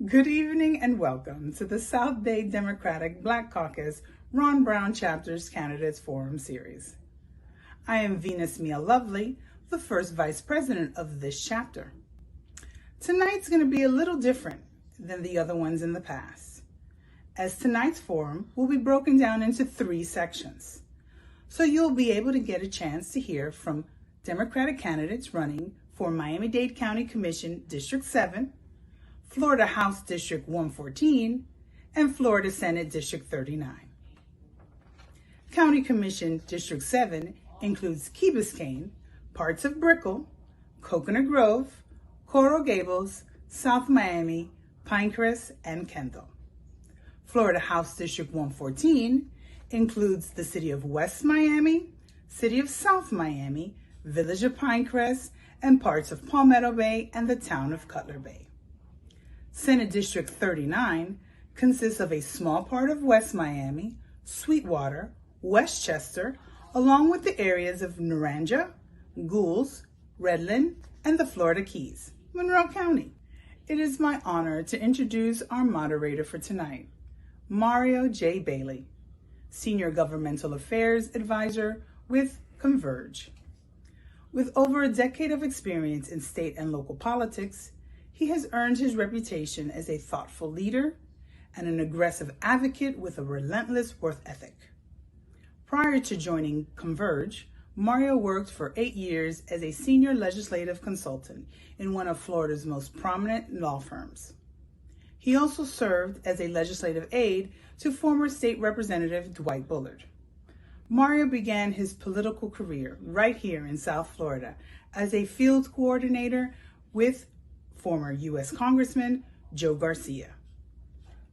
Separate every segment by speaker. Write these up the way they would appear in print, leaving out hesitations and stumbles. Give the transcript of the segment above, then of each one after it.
Speaker 1: Good evening and welcome to the South Dade Democratic Black Caucus Ron Brown Chapter's Candidates Forum Series. I am Venus Mia Lovely, the first Vice President of this chapter. Tonight's going to be a little different than the other ones in the past, as tonight's forum will be broken down into 3 sections. So you'll be able to get a chance to hear from Democratic candidates running for Miami-Dade County Commission District 7, Florida House District 114, and Florida Senate District 39. County Commission District 7 includes Key Biscayne, parts of Brickell, Coconut Grove, Coral Gables, South Miami, Pinecrest, and Kendall. Florida House District 114 includes the city of West Miami, city of South Miami, village of Pinecrest, and parts of Palmetto Bay and the town of Cutler Bay. Senate District 39 consists of a small part of West Miami, Sweetwater, Westchester, along with the areas of Naranja, Goulds, Redland, and the Florida Keys, Monroe County. It is my honor to introduce our moderator for tonight, Mario J. Bailey, Senior Governmental Affairs Advisor with Converge. With over a decade of experience in state and local politics, he has earned his reputation as a thoughtful leader and an aggressive advocate with a relentless work ethic. Prior to joining Converge, Mario worked for 8 years as a senior legislative consultant in one of Florida's most prominent law firms. He also served as a legislative aide to former state representative Dwight Bullard. Mario began his political career right here in South Florida as a field coordinator with former U.S. Congressman Joe Garcia.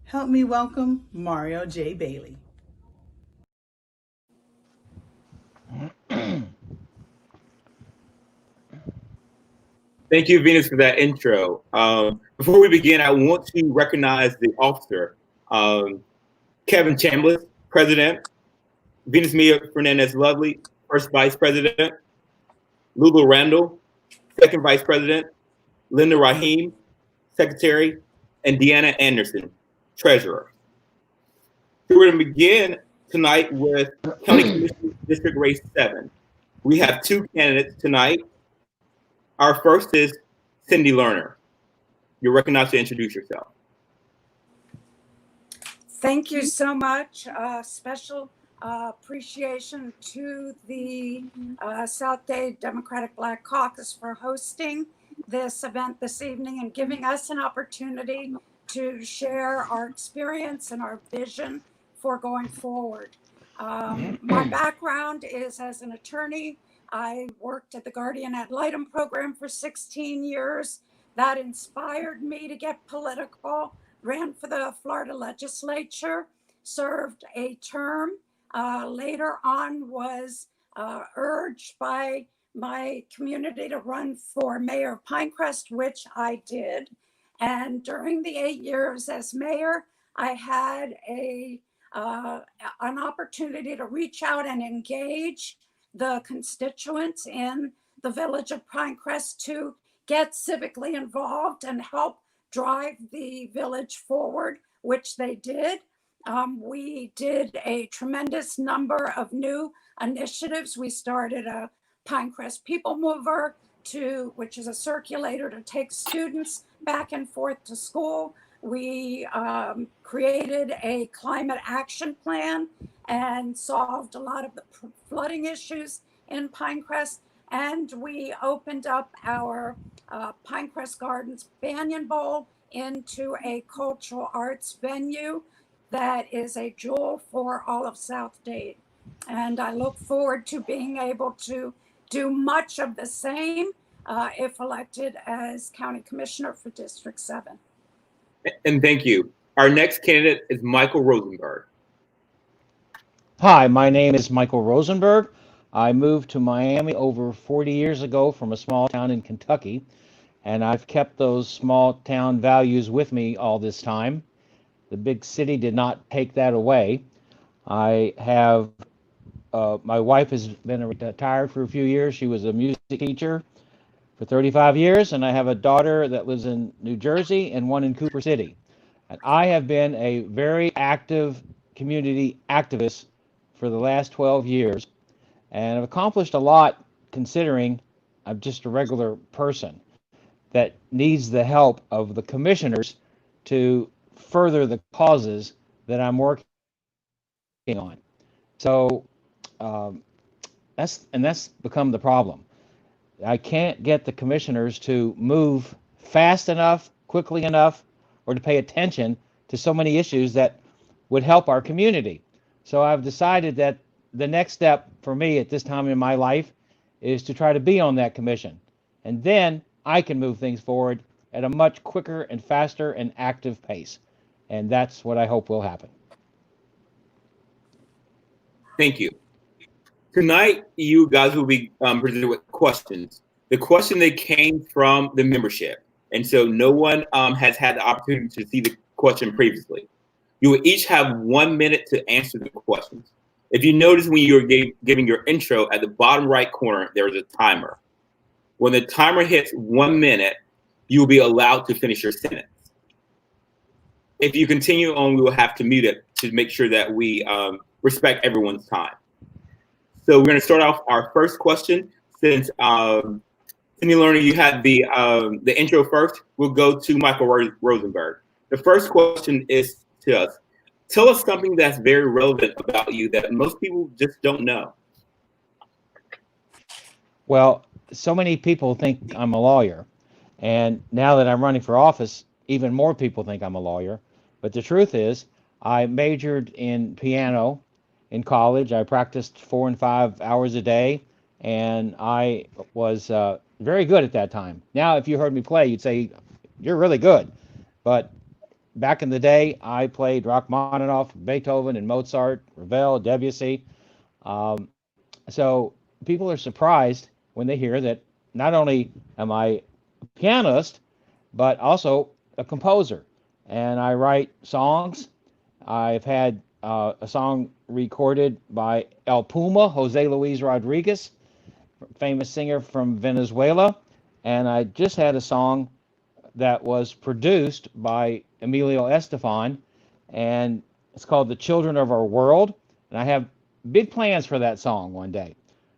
Speaker 1: Help me welcome Mario J. Bailey.
Speaker 2: Thank you, Venus, for that intro. Before we begin, I want to recognize the officer, Kevin Chambliss, President, Venus Mia Fernandez Lovely, First Vice President, Lulu Randall, Second Vice President, Linda Rahim, Secretary, and Deanna Anderson, Treasurer. So we're going to begin tonight with County Commission District Race 7. We have 2 candidates tonight. Our first is Cindy Lerner. You're recognized to introduce yourself.
Speaker 3: Thank you so much. Special appreciation to the South Dade Democratic Black Caucus for hosting this event this evening and giving us an opportunity to share our experience and our vision for going forward. My background is as an attorney. I worked at the Guardian Ad Litem program for 16 years. That inspired me to get political, ran for the Florida legislature, served a term. Later on was urged by my community to run for mayor of Pinecrest, which I did. And during the 8 years as mayor, I had an opportunity to reach out and engage the constituents in the village of Pinecrest to get civically involved and help drive the village forward, which they did. We did a tremendous number of new initiatives. We started a Pinecrest People Mover, which is a circulator to take students back and forth to school. We created a climate action plan and solved a lot of the flooding issues in Pinecrest. And we opened up our Pinecrest Gardens Banyan Bowl into a cultural arts venue that is a jewel for all of South Dade. And I look forward to being able to do much of the same if elected as County Commissioner for District 7.
Speaker 2: And thank you. Our next candidate is Michael Rosenberg.
Speaker 4: Hi, my name is Michael Rosenberg. I moved to Miami over 40 years ago from a small town in Kentucky, and I've kept those small town values with me all this time. The big city did not take that away. I have, my wife has been retired for a few years. She was a music teacher, for 35 years, and I have a daughter that lives in New Jersey and one in Cooper City. And I have been a very active community activist for the last 12 years, and I've accomplished a lot considering I'm just a regular person that needs the help of the commissioners to further the causes that I'm working on. So um, that's become the problem. I can't get the commissioners to move fast enough, quickly enough, or to pay attention to so many issues that would help our community. So I've decided that the next step for me at this time in my life is to try to be on that commission. And then I can move things forward at a much quicker and faster and active pace. And that's what I hope will happen.
Speaker 2: Thank you. Tonight, you guys will be presented with questions. The question that came from the membership. And so no one has had the opportunity to see the question previously. You will each have 1 minute to answer the questions. If you notice when you're giving your intro, at the bottom right corner, there is a timer. When the timer hits 1 minute, you will be allowed to finish your sentence. If you continue on, we will have to mute it to make sure that we respect everyone's time. So we're going to start off our first question. Since Cindy Lerner, you had the intro first, we'll go to Michael Rosenberg. The first question is to us. Tell us something that's very relevant about you that most people just don't know.
Speaker 4: Well, so many people think I'm a lawyer. And now that I'm running for office, even more people think I'm a lawyer. But the truth is, I majored in piano in college. I practiced 4 and 5 hours a day, and I was very good at that time. Now, if you heard me play, you'd say, you're really good. But back in the day, I played Rachmaninoff, Beethoven, and Mozart, Ravel, Debussy. Um, so people are surprised when they hear that not only am I a pianist, but also a composer. And I write songs. I've had a song recorded by El Puma, Jose Luis Rodriguez, famous singer from Venezuela. And I just had a song that was produced by Emilio Estefan, and it's called The Children of Our World. And I have big plans for that song one day.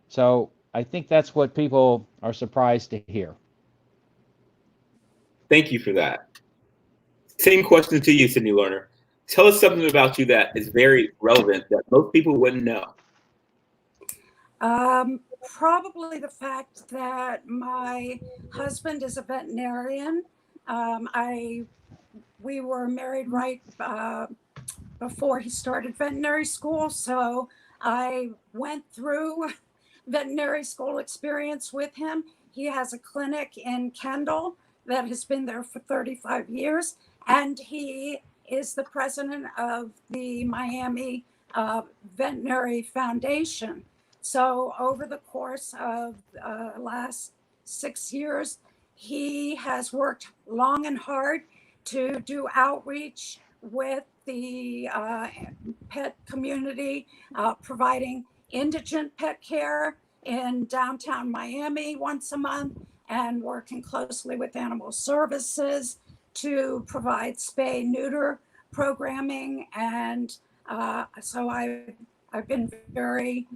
Speaker 4: So I think that's what people are surprised to hear.
Speaker 2: Thank you for that. Same question to you, Cindy Lerner. Tell us something about you that is very relevant that most people wouldn't know.
Speaker 3: Probably the fact that my husband is a veterinarian. We were married right before he started veterinary school, so I went through veterinary school experience with him. He has a clinic in Kendall that has been there for 35 years, and he is the president of the Miami Veterinary Foundation. So over the course of the last 6 years, he has worked long and hard to do outreach with the pet community, providing indigent pet care in downtown Miami once a month, and working closely with animal services to provide spay-neuter programming. And so I've been very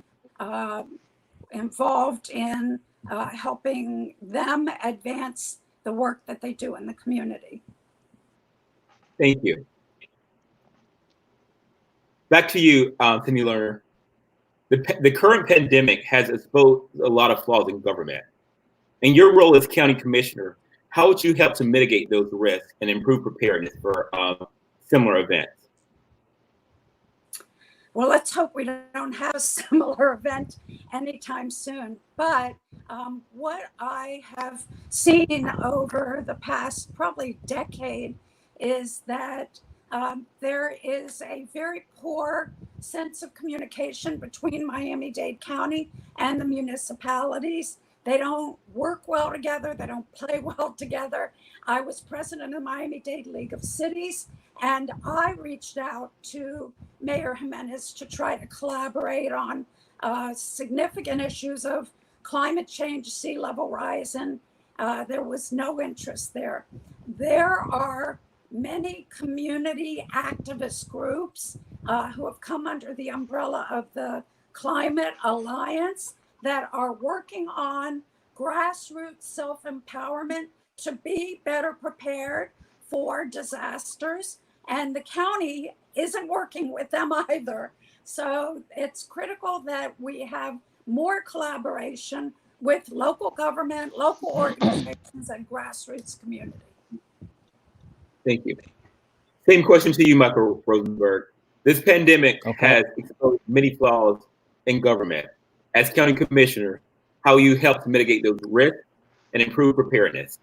Speaker 3: involved in helping them advance the work that they do in the community.
Speaker 2: Thank you. Back to you, Cindy Lerner. The current pandemic has exposed a lot of flaws in government. In your role as county commissioner, how would you help to mitigate those risks and improve preparedness for similar events?
Speaker 3: Well, let's hope we don't have a similar event anytime soon. But what I have seen over the past probably decade is that there is a very poor sense of communication between Miami-Dade County and the municipalities. They don't work well together. They don't play well together. I was president of the Miami-Dade League of Cities, and I reached out to Mayor Jimenez to try to collaborate on significant issues of climate change, sea level rise, and there was no interest there. There are many community activist groups who have come under the umbrella of the Climate Alliance that are working on grassroots self-empowerment to be better prepared for disasters. And the county isn't working with them either. So it's critical that we have more collaboration with local government, local organizations, and grassroots community.
Speaker 2: Thank you. Same question to you, Michael Rosenberg. This pandemic has exposed many flaws in government. As county commissioner, how you help to mitigate those risks and improve preparedness?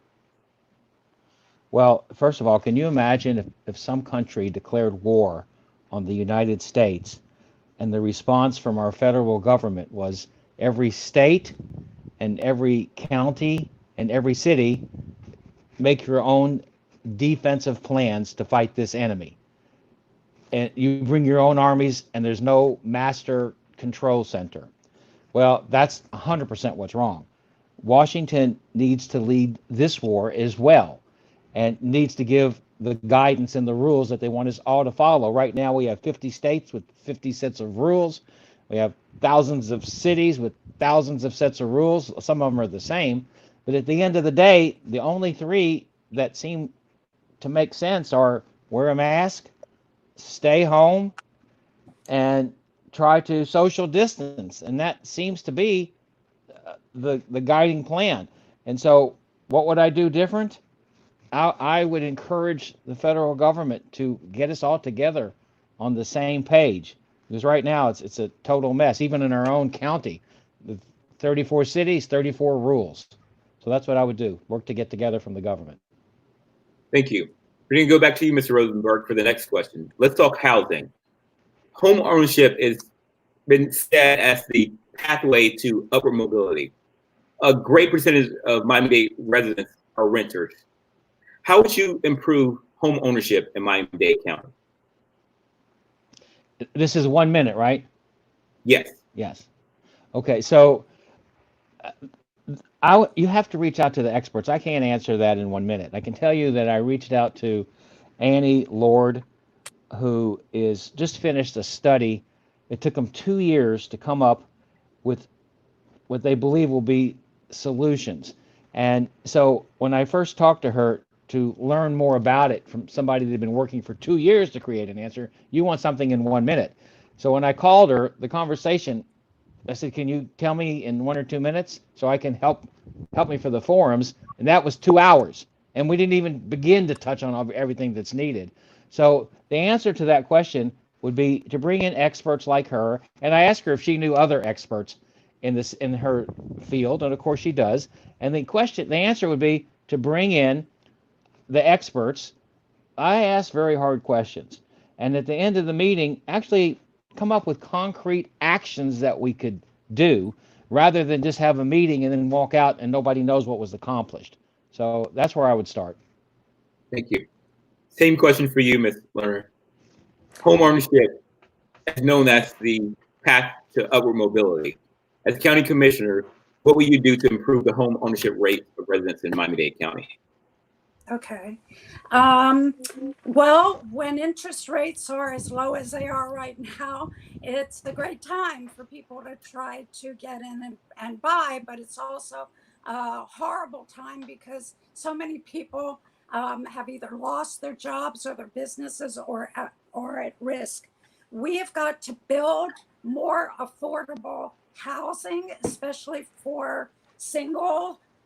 Speaker 4: Well, first of all, can you imagine if some country declared war on the United States and the response from our federal government was every state and every county and every city make your own defensive plans to fight this enemy. And you bring your own armies and there's no master control center. Well, that's 100% what's wrong. Washington needs to lead this war as well and needs to give the guidance and the rules that they want us all to follow. Right now we have 50 states with 50 sets of rules. We have thousands of cities with thousands of sets of rules. Some of them are the same. But at the end of the day, the only three that seem to make sense are wear a mask, stay home, and try to social distance. And that seems to be the guiding plan. And so what would I do different? I would encourage the federal government to get us all together on the same page. Because right now it's a total mess, even in our own county. The 34 cities, 34 rules. So that's what I would do, work to get together from the government.
Speaker 2: Thank you. We're going to go back to you, Mr. Rosenberg, for the next question. Let's talk housing. Home ownership has been said as the pathway to upward mobility. A great percentage of Miami-Dade residents are renters. How would you improve home ownership in Miami-Dade County?
Speaker 4: This is 1 minute, right?
Speaker 2: Yes.
Speaker 4: Yes. Okay, so you have to reach out to the experts. I can't answer that in 1 minute. I can tell you that I reached out to Annie Lord, who is just finished a study. It took them 2 years to come up with what they believe will be solutions. And so when I first talked to her to learn more about it from somebody that had been working for 2 years to create an answer, you want something in 1 minute. So when I called her, the conversation, I said, can you tell me in 1 or 2 minutes so I can help me for the forums? And that was 2 hours. And we didn't even begin to touch on everything that's needed. So the answer to that question would be to bring in experts like her. And I asked her if she knew other experts in her field, and of course she does. And the answer would be to bring in the experts. I asked very hard questions. And at the end of the meeting, actually come up with concrete actions that we could do rather than just have a meeting and then walk out and nobody knows what was accomplished. So that's where I would start.
Speaker 2: Thank you. Same question for you, Ms. Lerner. Home ownership is known as the path to upward mobility. As county commissioner, what will you do to improve the home ownership rate of residents in Miami-Dade County?
Speaker 3: Okay. Well, when interest rates are as low as they are right now, it's a great time for people to try to get in and buy, but it's also a horrible time because so many people have either lost their jobs or their businesses or at risk. We have got to build more affordable housing, especially for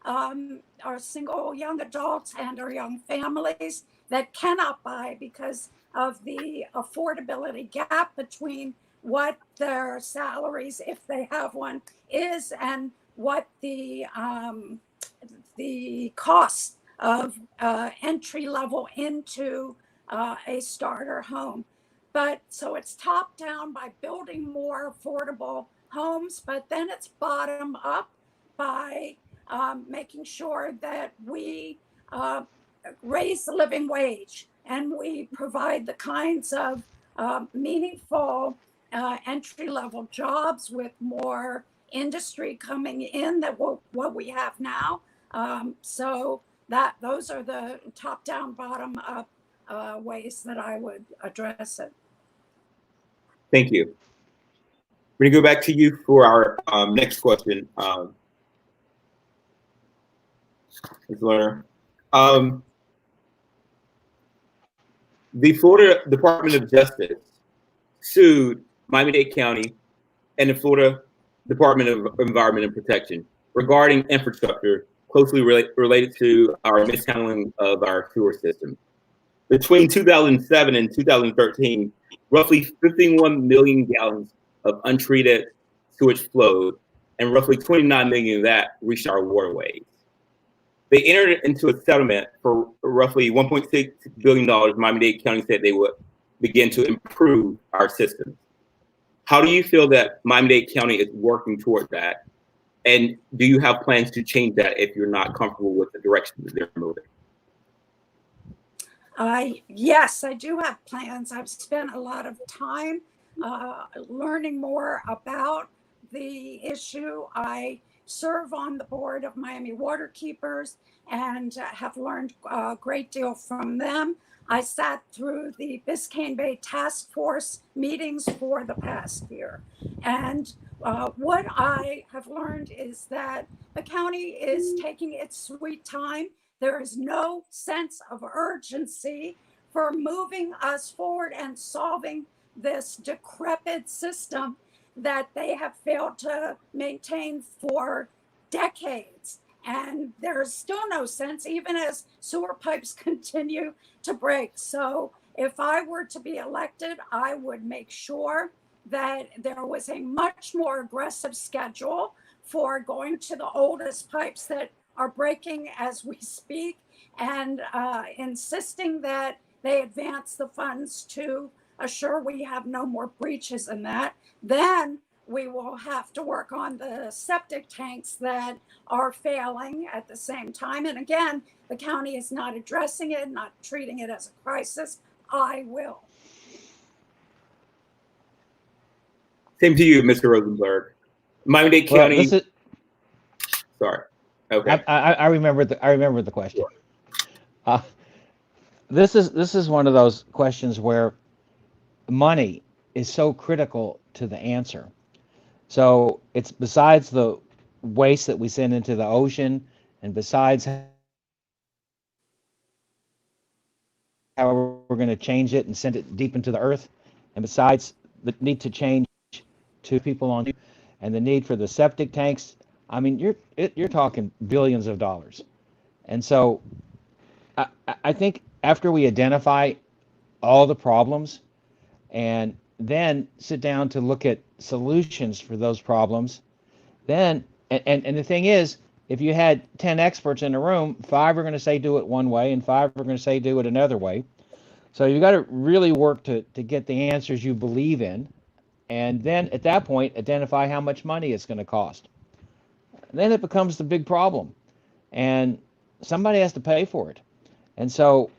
Speaker 3: our single young adults and our young families that cannot buy because of the affordability gap between what their salaries, if they have one, is and what the cost of entry level into a starter home. But so it's top down by building more affordable homes, but then it's bottom up by making sure that we raise the living wage and we provide the kinds of meaningful entry-level jobs with more industry coming in that what we have now. So those are the top down, bottom up ways that I would address it.
Speaker 2: Thank you. We're going to go back to you for our next question, Ms. Lerner. The Florida Department of Justice sued Miami-Dade County and the Florida Department of Environment and Protection regarding infrastructure closely related to our mishandling of our sewer system. Between 2007 and 2013, roughly 51 million gallons of untreated sewage flowed, and roughly 29 million of that reached our waterways. They entered into a settlement for roughly $1.6 billion. Miami-Dade County said they would begin to improve our systems. How do you feel that Miami-Dade County is working toward that? And do you have plans to change that if you're not comfortable with the direction that they're moving?
Speaker 3: Yes, I do have plans. I've spent a lot of time learning more about the issue. I serve on the board of Miami Waterkeepers and have learned a great deal from them. I sat through the Biscayne Bay Task Force meetings for the past year. And what I have learned is that the county is taking its sweet time. There is no sense of urgency for moving us forward and solving this decrepit system that they have failed to maintain for decades. And there's still no sense, even as sewer pipes continue to break. So if I were to be elected, I would make sure that there was a much more aggressive schedule for going to the oldest pipes that are breaking as we speak, and insisting that they advance the funds to assure we have no more breaches in that. Then we will have to work on the septic tanks that are failing at the same time. And again, the county is not addressing it, not treating it as a crisis. I will.
Speaker 2: Same to you, Mr. Rosenberg. Miami-Dade County.
Speaker 4: Well,
Speaker 2: sorry. Okay.
Speaker 4: I remember the question. This is one of those questions where money is so critical to the answer. So it's besides the waste that we send into the ocean, and besides how we're going to change it and send it deep into the earth, and besides the need to change to people on, and the need for the septic tanks. I mean, you're talking billions of dollars. And so I think after we identify all the problems and then sit down to look at solutions for those problems, then, and the thing is, if you had 10 experts in a room, 5 are going to say do it one way and 5 are going to say do it another way. So you got to really work to get the answers you believe in. And then at that point, identify how much money it's going to cost. And then it becomes the big problem. And somebody has to pay for it. And so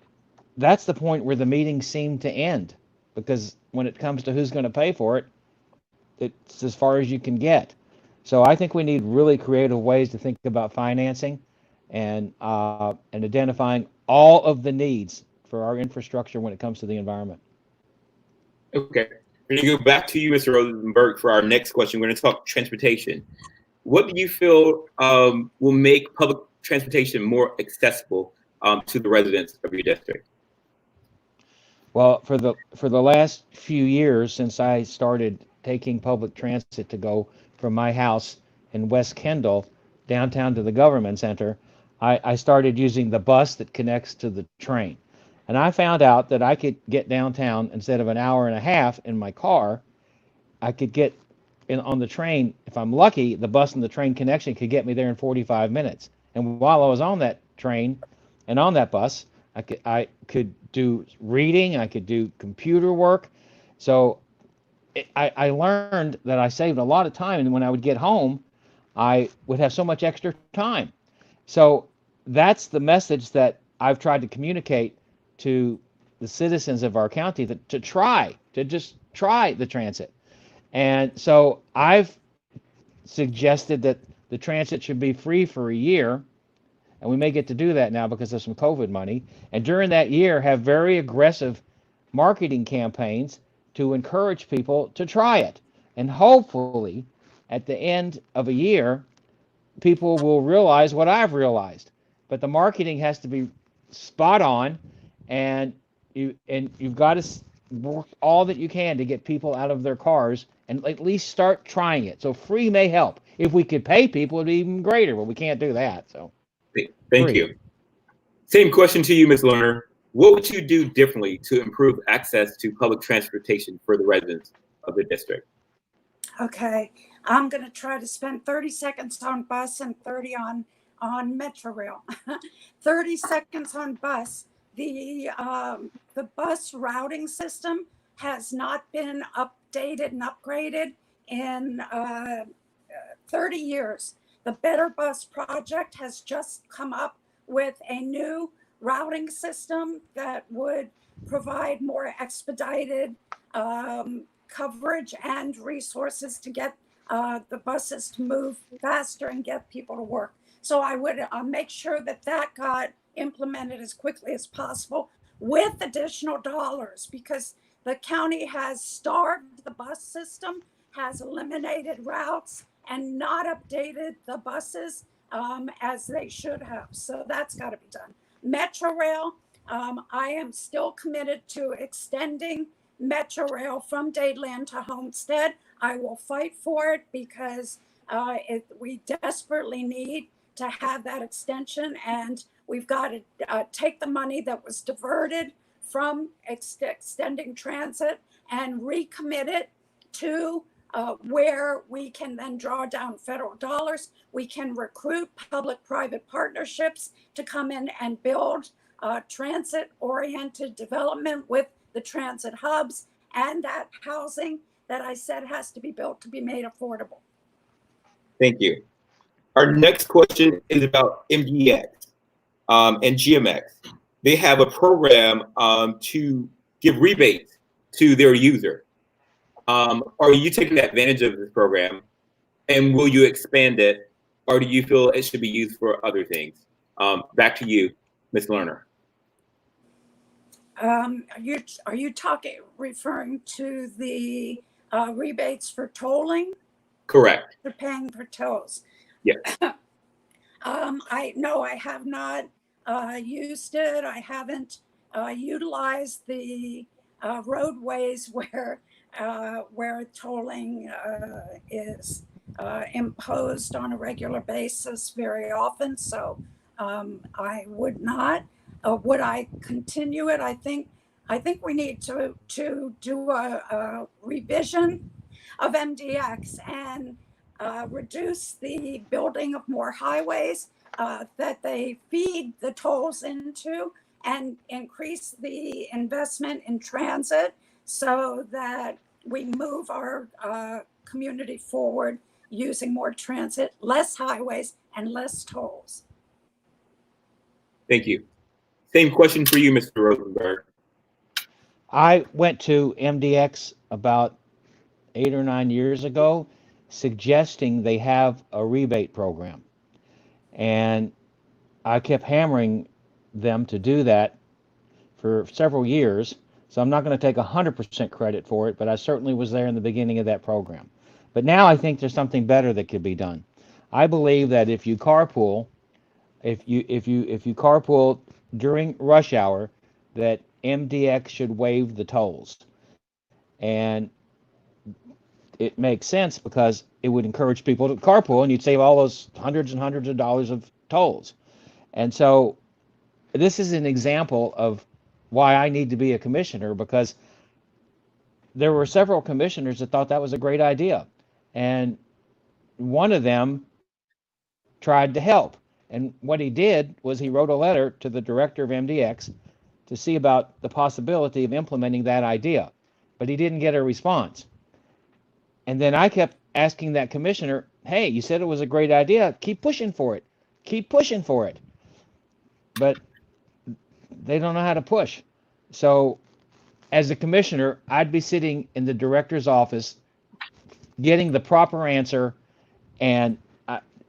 Speaker 4: that's the point where the meetings seem to end. Because when it comes to who's going to pay for it, it's as far as you can get. So I think we need really creative ways to think about financing and identifying all of the needs for our infrastructure when it comes to the environment.
Speaker 2: Okay. We're going to go back to you, Mr. Rosenberg, for our next question. We're going to talk transportation. What do you feel will make public transportation more accessible to the residents of your district?
Speaker 4: Well, for the last few years since I started taking public transit to go from my house in West Kendall downtown to the government center, I started using the bus that connects to the train. And I found out that I could get downtown instead of an hour and a half in my car. I could get on the train. If I'm lucky, the bus and the train connection could get me there in 45 minutes. And while I was on that train and on that bus, I could do reading, I could do computer work. So I learned that I saved a lot of time, and when I would get home, I would have so much extra time. So that's the message that I've tried to communicate to the citizens of our county, that to just try the transit. And so I've suggested that the transit should be free for a year, and we may get to do that now because of some COVID money. And during that year, have very aggressive marketing campaigns to encourage people to try it. And hopefully, at the end of a year, people will realize what I've realized. But the marketing has to be spot on, and you've got to work all that you can to get people out of their cars and at least start trying it. So free may help. If we could pay people, it'd be even greater, but we can't do that. So
Speaker 2: thank you. Same question to you, Ms. Lerner. What would you do differently to improve access to public transportation for the residents of the district?
Speaker 3: Okay, I'm going to try to spend 30 seconds on bus and 30 on Metro Rail. 30 seconds on bus. The bus routing system has not been updated and upgraded in 30 years. The Better Bus Project has just come up with a new routing system that would provide more expedited coverage and resources to get the buses to move faster and get people to work. So I would make sure that that got implemented as quickly as possible with additional dollars, because the county has starved the bus system, has eliminated routes, and not updated the buses as they should have. So that's got to be done. Metro Rail, I am still committed to extending Metro Rail from Dadeland to Homestead. I will fight for it because we desperately need to have that extension, and we've got to take the money that was diverted from extending transit and recommit it to where we can then draw down federal dollars. We can recruit public-private partnerships to come in and build transit-oriented development with the transit hubs and that housing that I said has to be built to be made affordable.
Speaker 2: Thank you. Our next question is about MDX and GMX. They have a program to give rebates to their user. Are you taking advantage of this program, and will you expand it, or do you feel it should be used for other things? Back to you, Ms. Lerner.
Speaker 3: Are you referring to the rebates for tolling?
Speaker 2: Correct.
Speaker 3: They're paying for tolls.
Speaker 2: Yes.
Speaker 3: I have not used it. I haven't utilized the roadways where tolling is imposed on a regular basis very often. So I would not. Would I continue it? I think we need to do a revision of MDX and reduce the building of more highways that they feed the tolls into, and increase the investment in transit so that we move our community forward using more transit, less highways, and less tolls.
Speaker 2: Thank you. Same question for you, Mr. Rosenberg.
Speaker 4: I went to MDX about 8 or 9 years ago, suggesting they have a rebate program. And I kept hammering them to do that for several years. So I'm not going to take 100% credit for it, but I certainly was there in the beginning of that program. But now I think there's something better that could be done. I believe that if you carpool, if you carpool during rush hour, that MDX should waive the tolls. And it makes sense because it would encourage people to carpool, and you'd save all those hundreds and hundreds of dollars of tolls. And so this is an example of why I need to be a commissioner, because there were several commissioners that thought that was a great idea. And one of them tried to help. And what he did was he wrote a letter to the director of MDX to see about the possibility of implementing that idea. But he didn't get a response. And then I kept asking that commissioner, hey, you said it was a great idea. Keep pushing for it. Keep pushing for it. But they don't know how to push. So as a commissioner, I'd be sitting in the director's office getting the proper answer, and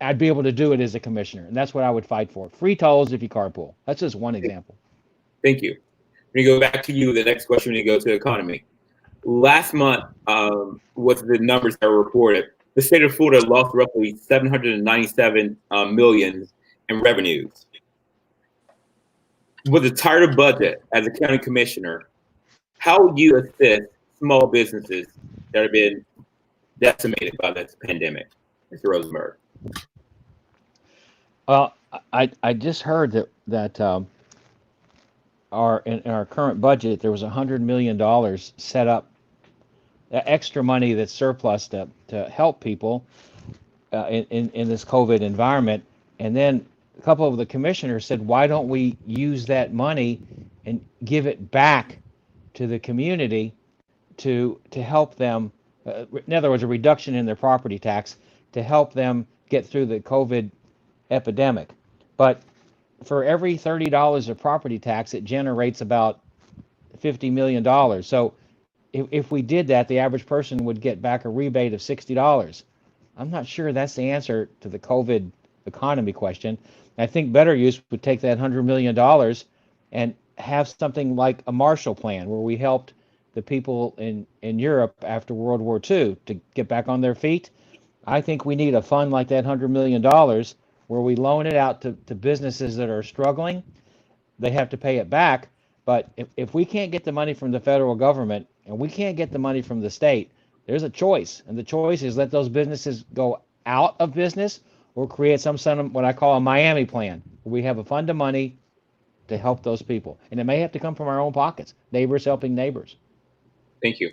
Speaker 4: I'd be able to do it as a commissioner, and that's what I would fight for. Free tolls if you carpool. That's just one example.
Speaker 2: Thank you. We go back to you. The next question, we go to economy. Last month, was the numbers that were reported. The state of Florida lost roughly 797 million in revenues. With a tighter budget as a county commissioner, how would you assist small businesses that have been decimated by this pandemic, Mr. Rosenberg?
Speaker 4: Well, I just heard that in our current budget there was $100 million set up, extra money that's surplus to help people in this COVID environment. And then a couple of the commissioners said, why don't we use that money and give it back to the community to help them, in other words, a reduction in their property tax to help them get through the COVID epidemic. But for every $30 of property tax, it generates about $50 million. So if we did that, the average person would get back a rebate of $60. I'm not sure that's the answer to the COVID economy question. I think better use would take that $100 million and have something like a Marshall Plan where we helped the people in Europe after World War II to get back on their feet. I think we need a fund like that $100 million where we loan it out to businesses that are struggling. They have to pay it back. But if we can't get the money from the federal government and we can't get the money from the state, there's a choice. And the choice is let those businesses go out of business or create some sort of what I call a Miami plan, where we have a fund of money to help those people. And it may have to come from our own pockets, neighbors helping neighbors.
Speaker 2: Thank you.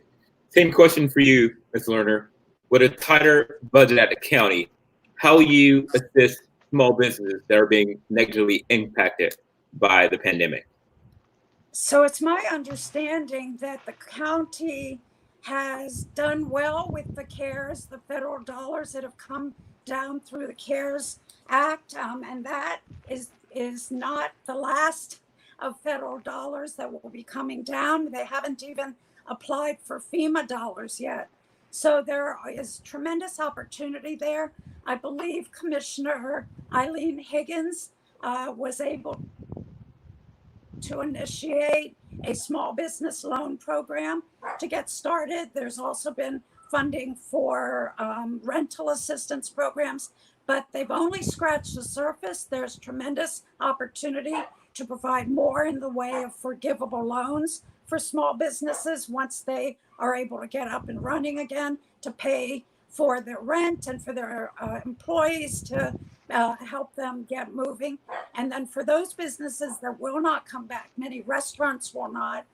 Speaker 2: Same question for you, Ms. Lerner. With a tighter budget at the county, how will you assist small businesses that are being negatively impacted by the pandemic?
Speaker 3: So it's my understanding that the county has done well with the CARES, the federal dollars that have come down through the CARES Act, and that is not the last of federal dollars that will be coming down. They haven't even applied for FEMA dollars yet. So there is tremendous opportunity there. I believe Commissioner Eileen Higgins was able to initiate a small business loan program to get started. There's also been funding for rental assistance programs, but they've only scratched the surface. There's tremendous opportunity to provide more in the way of forgivable loans for small businesses once they are able to get up and running again, to pay for their rent and for their employees to help them get moving. And then for those businesses that will not come back, many restaurants will not,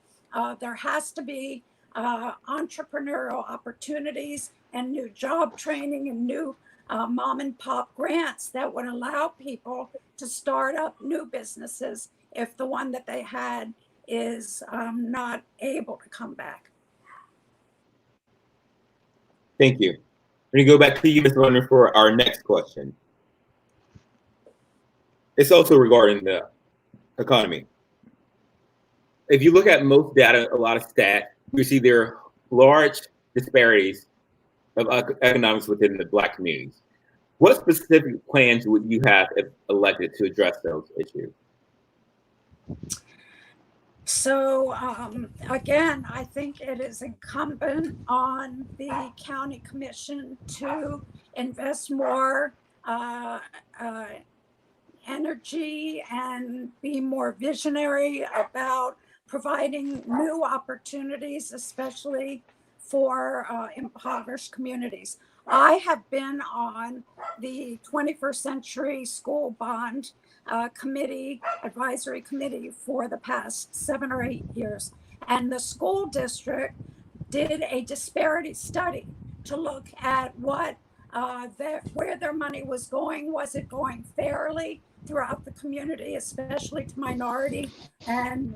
Speaker 3: there has to be entrepreneurial opportunities and new job training and new mom and pop grants that would allow people to start up new businesses if the one that they had is not able to come back.
Speaker 2: Thank you. We're going to go back to you, Ms. Lerner, for our next question. It's also regarding the economy. If you look at most data, a lot of stats, you see there are large disparities of economics within the Black communities. What specific plans would you have if elected to address those issues?
Speaker 3: So again, I think it is incumbent on the county commission to invest more energy and be more visionary about providing new opportunities, especially for impoverished communities. I have been on the 21st Century School Bond Committee, advisory committee for the past 7 or 8 years. And the school district did a disparity study to look at what where their money was going. Was it going fairly throughout the community, especially to minority and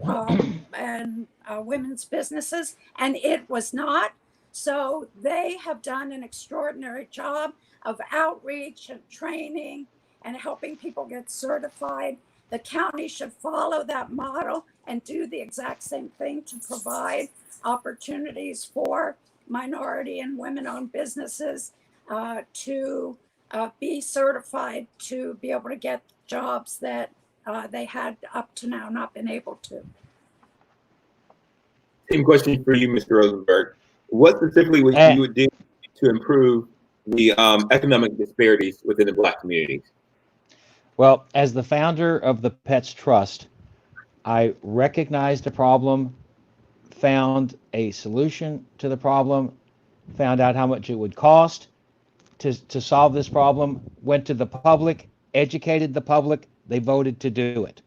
Speaker 3: women's businesses? And it was not. So they have done an extraordinary job of outreach and training and helping people get certified. The county should follow that model and do the exact same thing to provide opportunities for minority and women-owned businesses to be certified to be able to get jobs that they had up to now not been able to.
Speaker 2: Same question for you, Mr. Rosenberg. What specifically would you would do to improve the economic disparities within the Black communities?
Speaker 4: Well, as the founder of the Pets Trust, I recognized the problem, found a solution to the problem, found out how much it would cost to solve this problem, went to the public, educated the public, they voted to do it.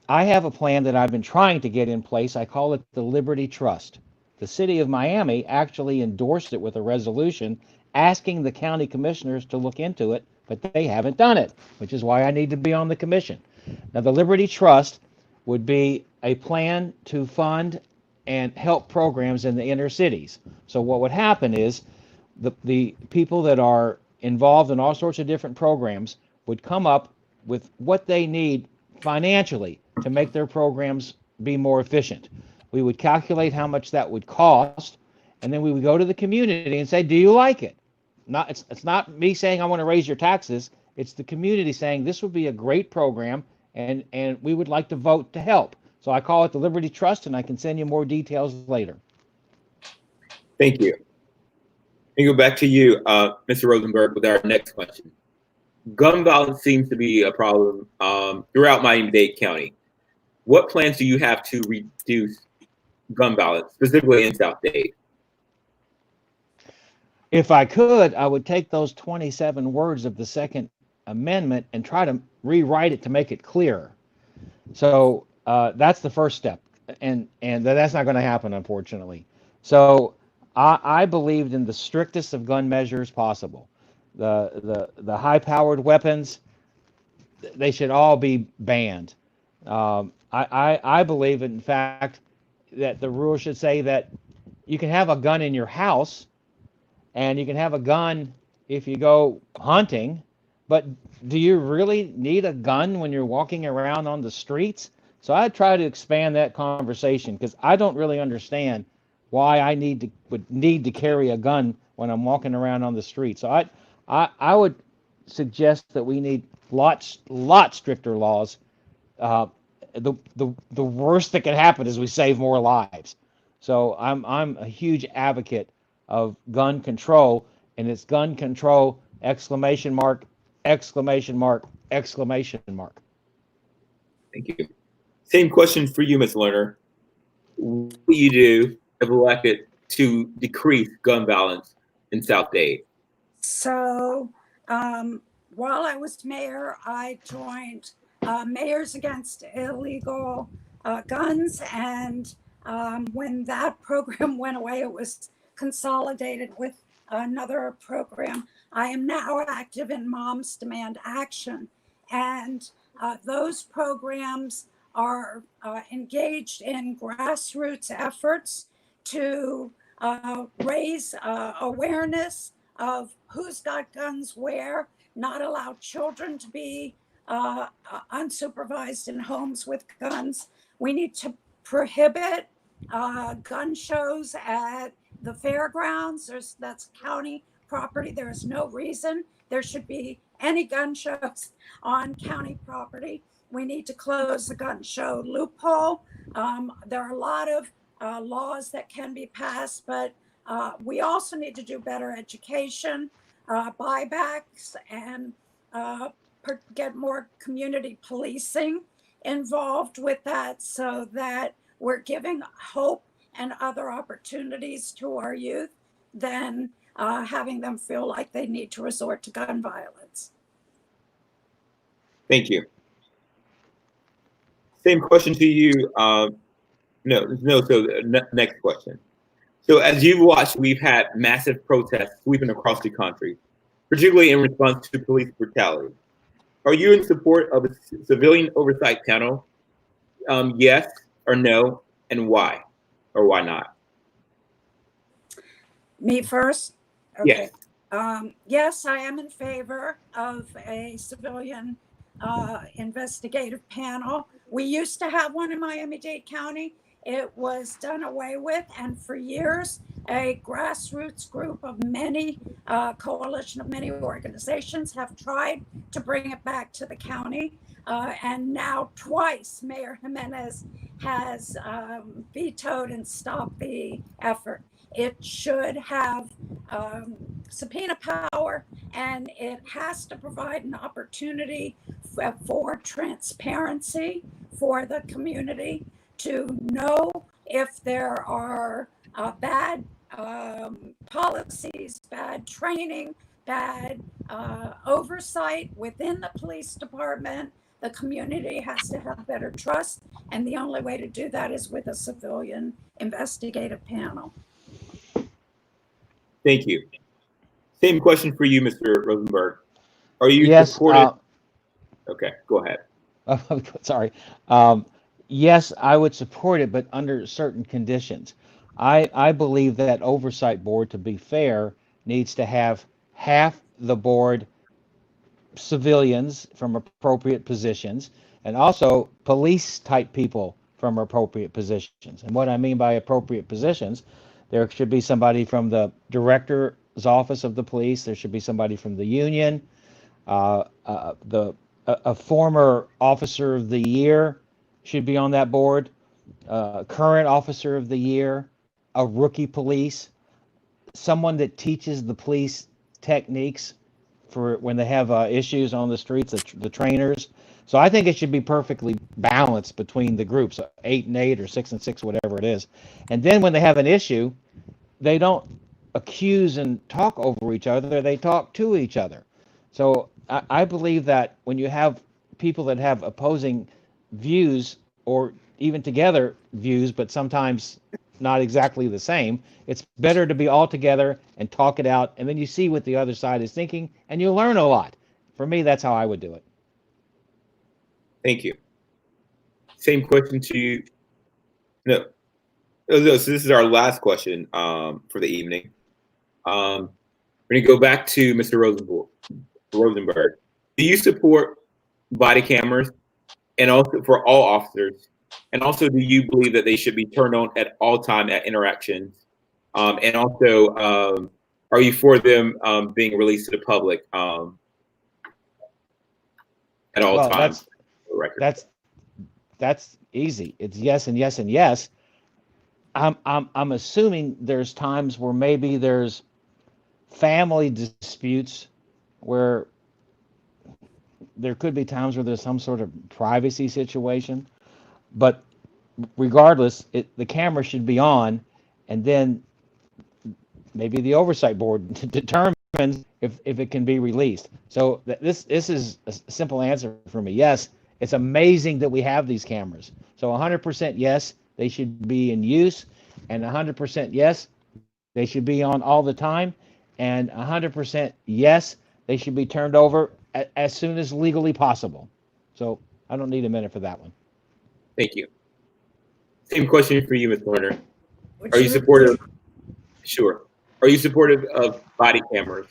Speaker 4: I have a plan that I've been trying to get in place. I call it the Liberty Trust. The city of Miami actually endorsed it with a resolution asking the county commissioners to look into it, but they haven't done it, which is why I need to be on the commission. Now, the Liberty Trust would be a plan to fund and help programs in the inner cities. So what would happen is the people that are involved in all sorts of different programs would come up with what they need financially to make their programs be more efficient. We would calculate how much that would cost, and then we would go to the community and say, do you like it? It's not me saying I want to raise your taxes. It's the community saying this would be a great program, and we would like to vote to help. So I call it the Liberty Trust, and I can send you more details later.
Speaker 2: Thank you. And go back to you, Mr. Rosenberg, with our next question. Gun violence seems to be a problem throughout Miami-Dade County. What plans do you have to reduce gun violence, specifically in South Dade?
Speaker 4: If I could, I would take those 27 words of the Second Amendment and try to rewrite it to make it clearer. So that's the first step, and that's not going to happen, unfortunately. So I believed in the strictest of gun measures possible. The high-powered weapons, they should all be banned. I believe, in fact, that the rule should say that you can have a gun in your house, and you can have a gun if you go hunting, but do you really need a gun when you're walking around on the streets? So I try to expand that conversation because I don't really understand why I would need to carry a gun when I'm walking around on the street. So I would suggest that we need lot stricter laws. The worst that can happen is we save more lives. So I'm a huge advocate of gun control, and it's gun control ! Exclamation mark! Exclamation mark! Exclamation mark!
Speaker 2: Thank you. Same question for you, Ms. Lerner. What do you do if elected to decrease gun violence in South Dade?
Speaker 3: So while I was mayor, I joined Mayors Against Illegal Guns, and when that program went away, it was consolidated with another program. I am now active in Moms Demand Action, and those programs are engaged in grassroots efforts to raise awareness of who's got guns where, not allow children to be unsupervised in homes with guns. We need to prohibit gun shows at the fairgrounds. That's county property. There is no reason there should be any gun shows on county property. We need to close the gun show loophole. There are a lot of laws that can be passed, but we also need to do better education, buybacks, and get more community policing involved with that, so that we're giving hope and other opportunities to our youth than having them feel like they need to resort to gun violence.
Speaker 2: Thank you. Same question to you. Next question. So as you've watched, we've had massive protests sweeping across the country, particularly in response to police brutality. Are you in support of a civilian oversight panel? Yes or no, and why or why not?
Speaker 3: Me first? Okay.
Speaker 2: Yes.
Speaker 3: Yes, I am in favor of a civilian investigative panel. We used to have one in Miami-Dade County. It was done away with, and for years A grassroots group of many, coalition of many organizations have tried to bring it back to the county. And now twice Mayor Jimenez has vetoed and stopped the effort. It should have subpoena power, and it has to provide an opportunity for transparency for the community to know if there are bad policies, bad training, bad oversight within the police department. The community has to have better trust, and the only way to do that is with a civilian investigative panel.
Speaker 2: Thank you. Same question for you, Mr. Rosenberg. Are you
Speaker 4: Yes.
Speaker 2: supportive? Okay, go ahead.
Speaker 4: Sorry. Yes, I would support it, but under certain conditions. I believe that oversight board, to be fair, needs to have half the board civilians from appropriate positions and also police type people from appropriate positions. And what I mean by appropriate positions, there should be somebody from the director's office of the police. There should be somebody from the union, a former officer of the year should be on that board, current officer of the year, a rookie police, someone that teaches the police techniques for when they have issues on the streets, the trainers. So I think it should be perfectly balanced between the groups, 8 and 8 or 6 and 6, whatever it is. And then when they have an issue, they don't accuse and talk over each other, they talk to each other. So I believe that when you have people that have opposing views or even together views, but sometimes not exactly the same, it's better to be all together and talk it out, and then you see what the other side is thinking, and you learn a lot. For me, that's how I would do it.
Speaker 2: Thank you. Same question to you. No. So this is our last question for the evening. We're going to go back to Mr. Rosenberg. Do you support body cameras and also for all officers? And also, do you believe that they should be turned on at all time at interactions? And also, are you for them being released to the public at all times?
Speaker 4: That's easy. It's yes and yes and yes. I'm assuming there's times where maybe there's family disputes where there could be times where there's some sort of privacy situation, but regardless, the camera should be on, and then maybe the oversight board determines if it can be released. So this is a simple answer for me. Yes, it's amazing that we have these cameras. So 100% yes, they should be in use, and 100% yes, they should be on all the time, and 100% yes, they should be turned over as soon as legally possible. So I don't need a minute for that one.
Speaker 2: Thank you. Same question for you, Ms. Warner. Are you supportive? Sure. Are you supportive of body cameras?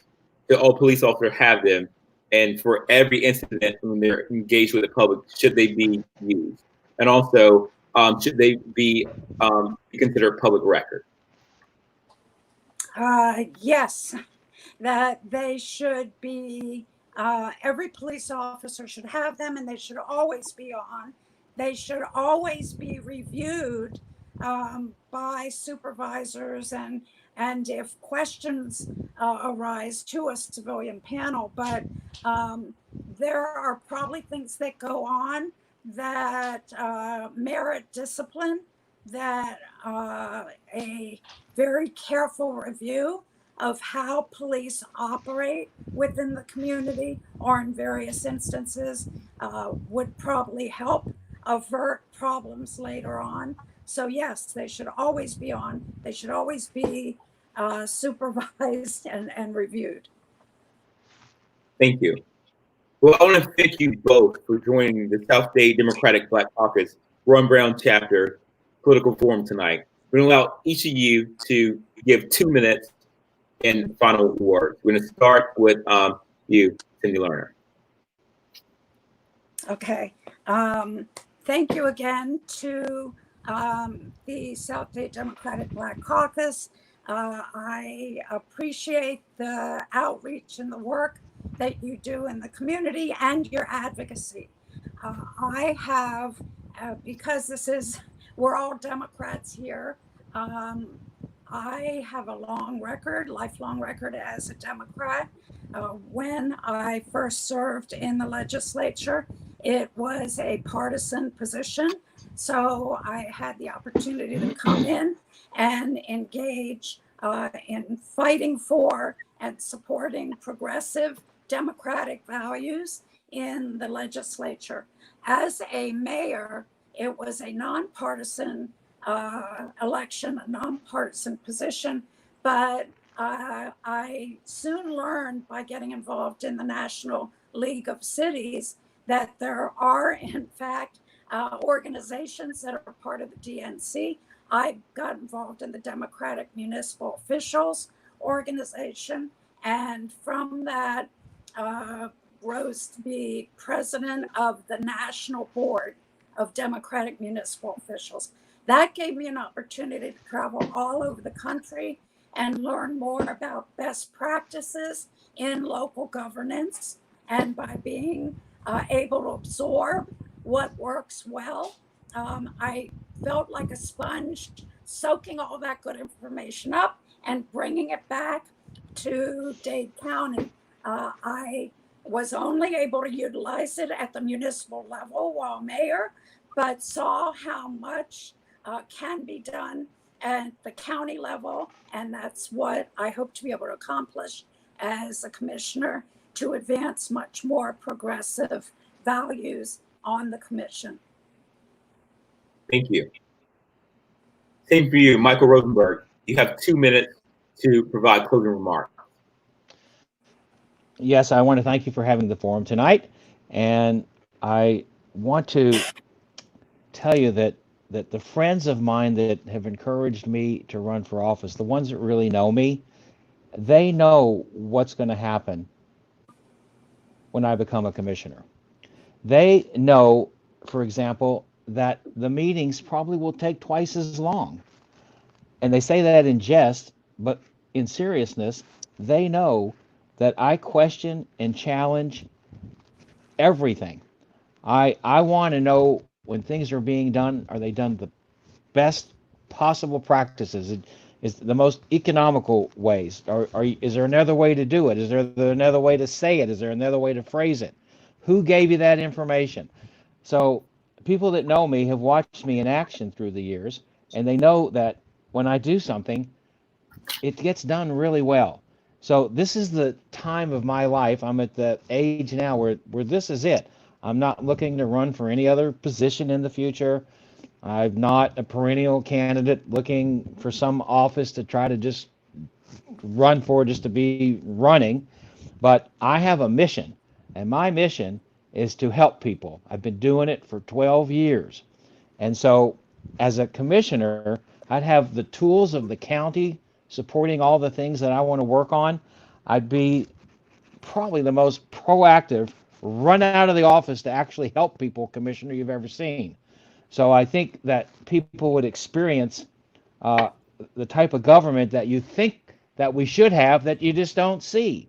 Speaker 2: Do all police officers have them? And for every incident when they're engaged with the public, should they be used? And also, should they be considered public record?
Speaker 3: Yes, that they should be, every police officer should have them, and they should always be on. They should always be reviewed by supervisors and if questions arise to a civilian panel. But there are probably things that go on that merit discipline, that a very careful review of how police operate within the community or in various instances would probably help avert problems later on. So yes, they should always be on. They should always be supervised and reviewed.
Speaker 2: Thank you. Well, I want to thank you both for joining the South-Dade Democratic Black Caucus Ron Brown Chapter Political Forum tonight. We're going to allow each of you to give 2 minutes in final words. We're going to start with you, Cindy Lerner.
Speaker 3: Okay. Thank you again to the South-Dade Democratic Black Caucus I appreciate the outreach and the work that you do in the community and your advocacy. I have, because we're all Democrats here, I have a lifelong record as a Democrat. When I first served in the legislature, it was a partisan position. So I had the opportunity to come in and engage in fighting for and supporting progressive democratic values in the legislature. As a mayor, it was a nonpartisan election, a nonpartisan position, but I soon learned by getting involved in the National League of Cities that there are, in fact, organizations that are part of the DNC. I got involved in the Democratic Municipal Officials Organization, and from that rose to be president of the National Board of Democratic Municipal Officials. That gave me an opportunity to travel all over the country and learn more about best practices in local governance. And by being able to absorb what works well, I felt like a sponge, soaking all that good information up and bringing it back to Dade County. I was only able to utilize it at the municipal level while mayor, but saw how much can be done at the county level. And that's what I hope to be able to accomplish as a commissioner, to advance much more progressive values on the commission.
Speaker 2: Thank you. Same for you, Michael Rosenberg. You have 2 minutes to provide closing remarks.
Speaker 4: Yes, I want to thank you for having the forum tonight. And I want to tell you that the friends of mine that have encouraged me to run for office, the ones that really know me, they know what's going to happen when I become a commissioner. They know, for example, that the meetings probably will take twice as long. And they say that in jest, but in seriousness, they know that I question and challenge everything. I want to know, when things are being done, are they done the best possible practices? Is the most economical ways? Is there another way to do it? Is there another way to say it? Is there another way to phrase it? Who gave you that information? So people that know me have watched me in action through the years, and they know that when I do something, it gets done really well. So this is the time of my life. I'm at the age now where this is it. I'm not looking to run for any other position in the future. I'm not a perennial candidate looking for some office to try to just run for, just to be running. But I have a mission, and my mission is to help people. I've been doing it for 12 years. And so as a commissioner, I'd have the tools of the county supporting all the things that I want to work on. I'd be probably the most proactive, run out of the office to actually help people commissioner you've ever seen. So I think that people would experience the type of government that you think that we should have that you just don't see.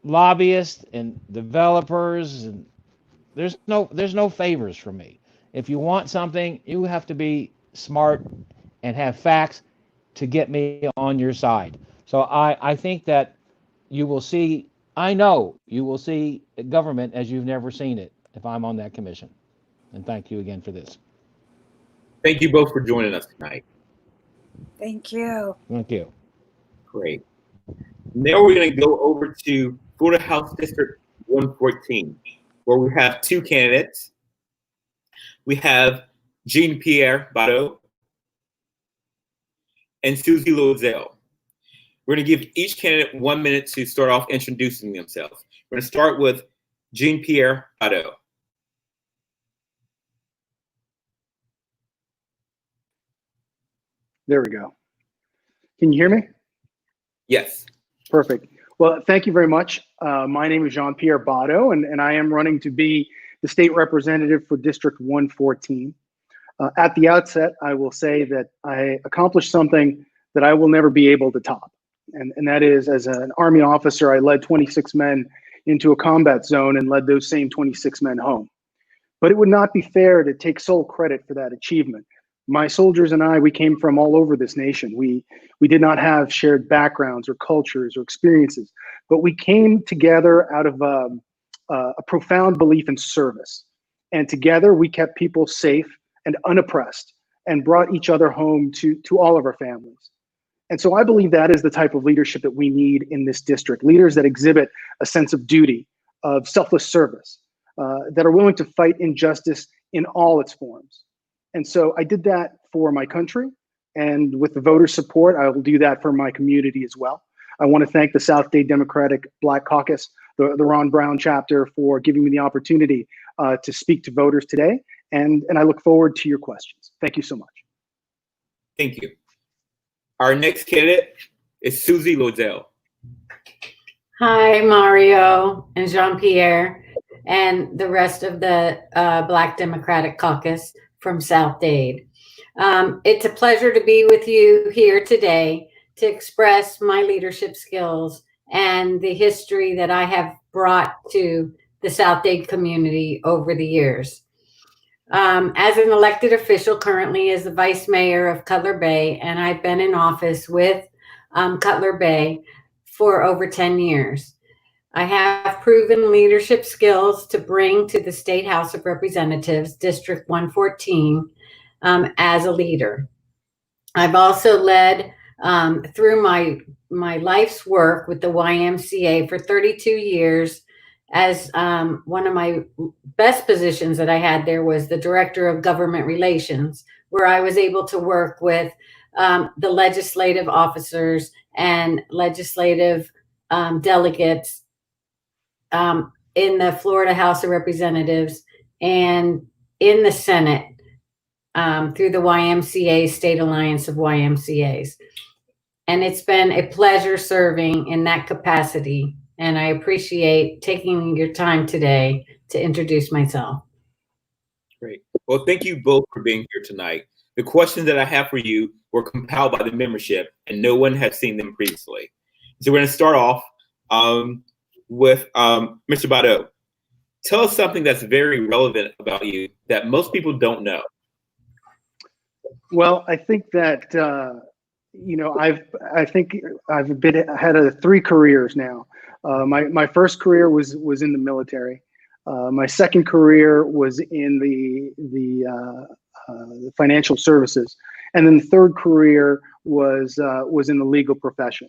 Speaker 4: Lobbyists and developers, and there's no favors from me. If you want something, you have to be smart and have facts to get me on your side. So I think that you will see, I know you will see government as you've never seen it if I'm on that commission. And thank you again for this.
Speaker 2: Thank you both for joining us tonight.
Speaker 3: Thank you.
Speaker 4: Thank you.
Speaker 2: Great. Now we're going to go over to Florida House District 114, where we have 2 candidates. We have Jean-Pierre Bateau and Susie Loisel. We're going to give each candidate 1 minute to start off introducing themselves. We're going to start with Jean-Pierre Bateau.
Speaker 5: There we go. Can you hear me?
Speaker 2: Yes.
Speaker 5: Perfect. Well, thank you very much. My name is Jean-Pierre Bateau, and I am running to be the state representative for District 114. At the outset, I will say that I accomplished something that I will never be able to top. And that is, as an Army officer, I led 26 men into a combat zone and led those same 26 men home. But it would not be fair to take sole credit for that achievement. My soldiers and I, we came from all over this nation. We did not have shared backgrounds or cultures or experiences, but we came together out of a profound belief in service. And together we kept people safe and unoppressed and brought each other home to all of our families. And so I believe that is the type of leadership that we need in this district, leaders that exhibit a sense of duty, of selfless service, that are willing to fight injustice in all its forms. And so I did that for my country, and with the voter support, I will do that for my community as well. I want to thank the South Dade Democratic Black Caucus, the Ron Brown chapter, for giving me the opportunity to speak to voters today, and I look forward to your questions. Thank you so much.
Speaker 2: Thank you. Our next candidate is Susie Lodell.
Speaker 6: Hi, Mario and Jean-Pierre and the rest of the Black Democratic Caucus from South Dade. It's a pleasure to be with you here today to express my leadership skills and the history that I have brought to the South Dade community over the years. As an elected official currently as the Vice Mayor of Cutler Bay, and I've been in office with Cutler Bay for over 10 years. I have proven leadership skills to bring to the State House of Representatives, District 114, as a leader. I've also led through my life's work with the YMCA for 32 years. As one of my best positions that I had there was the Director of Government Relations, where I was able to work with the legislative officers and legislative delegates in the Florida House of Representatives and in the Senate through the YMCA State Alliance of YMCAs. And it's been a pleasure serving in that capacity. And I appreciate taking your time today to introduce myself. Great.
Speaker 2: Well, thank you both for being here tonight. The questions that I have for you were compiled by the membership, and no one had seen them previously. So we're going to start off with Mr. Bado. Tell us something that's very relevant about you that most people don't know.
Speaker 5: Well, I think that I think I've had 3 careers now. My first career was in the military. My second career was in the financial services, and then the third career was in the legal profession.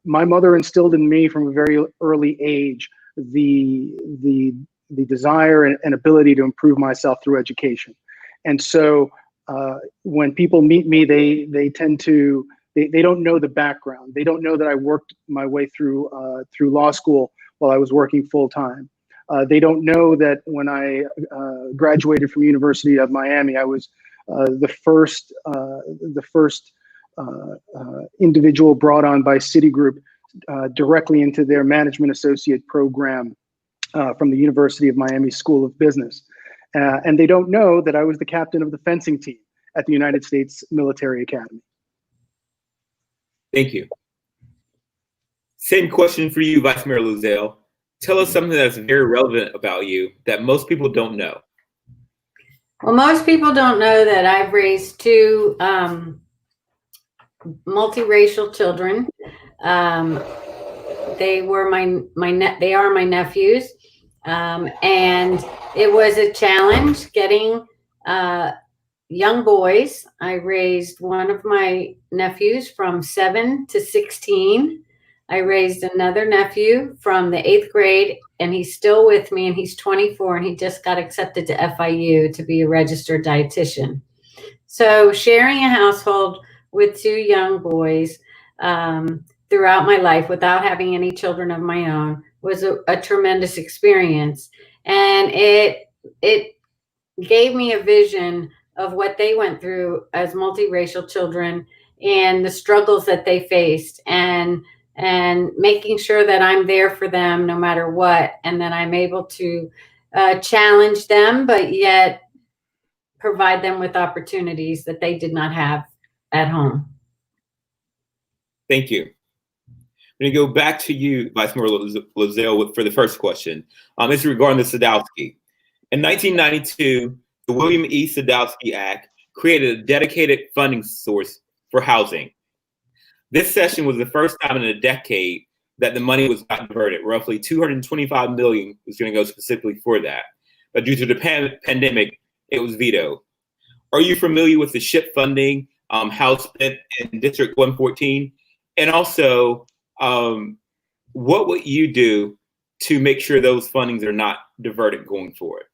Speaker 5: My mother instilled in me from a very early age the desire and ability to improve myself through education, and so when people meet me, they tend to they don't know the background. They don't know that I worked my way through law school while I was working full time. They don't know that when I graduated from University of Miami, I was the first individual brought on by Citigroup directly into their management associate program from the University of Miami School of Business. And they don't know that I was the captain of the fencing team at the United States Military Academy.
Speaker 2: Thank you. Same question for you, Vice Mayor Lozelle. Tell us something that's very relevant about you that most people don't know.
Speaker 6: Well, most people don't know that I've raised 2 multiracial children. They were they are my nephews, and it was a challenge getting young boys. I raised one of my nephews from 7 to 16. I raised another nephew from the 8th grade, and he's still with me, and he's 24, and he just got accepted to FIU to be a registered dietitian. So sharing a household with 2 young boys throughout my life without having any children of my own was a tremendous experience. And it gave me a vision of what they went through as multiracial children and the struggles that they faced, and making sure that I'm there for them no matter what, and that I'm able to challenge them, but yet provide them with opportunities that they did not have at home.
Speaker 2: Thank you. I'm going to go back to you, Vice Mayor Lozelle, for the first question. It's regarding the Sadowski. In 1992, the William E. Sadowski Act created a dedicated funding source for housing. This session was the first time in a decade that the money was not diverted. Roughly $225 million was going to go specifically for that. But due to the pandemic, it was vetoed. Are you familiar with the SHIP funding, how spent in District 114? And also, what would you do to make sure those fundings are not diverted going forward?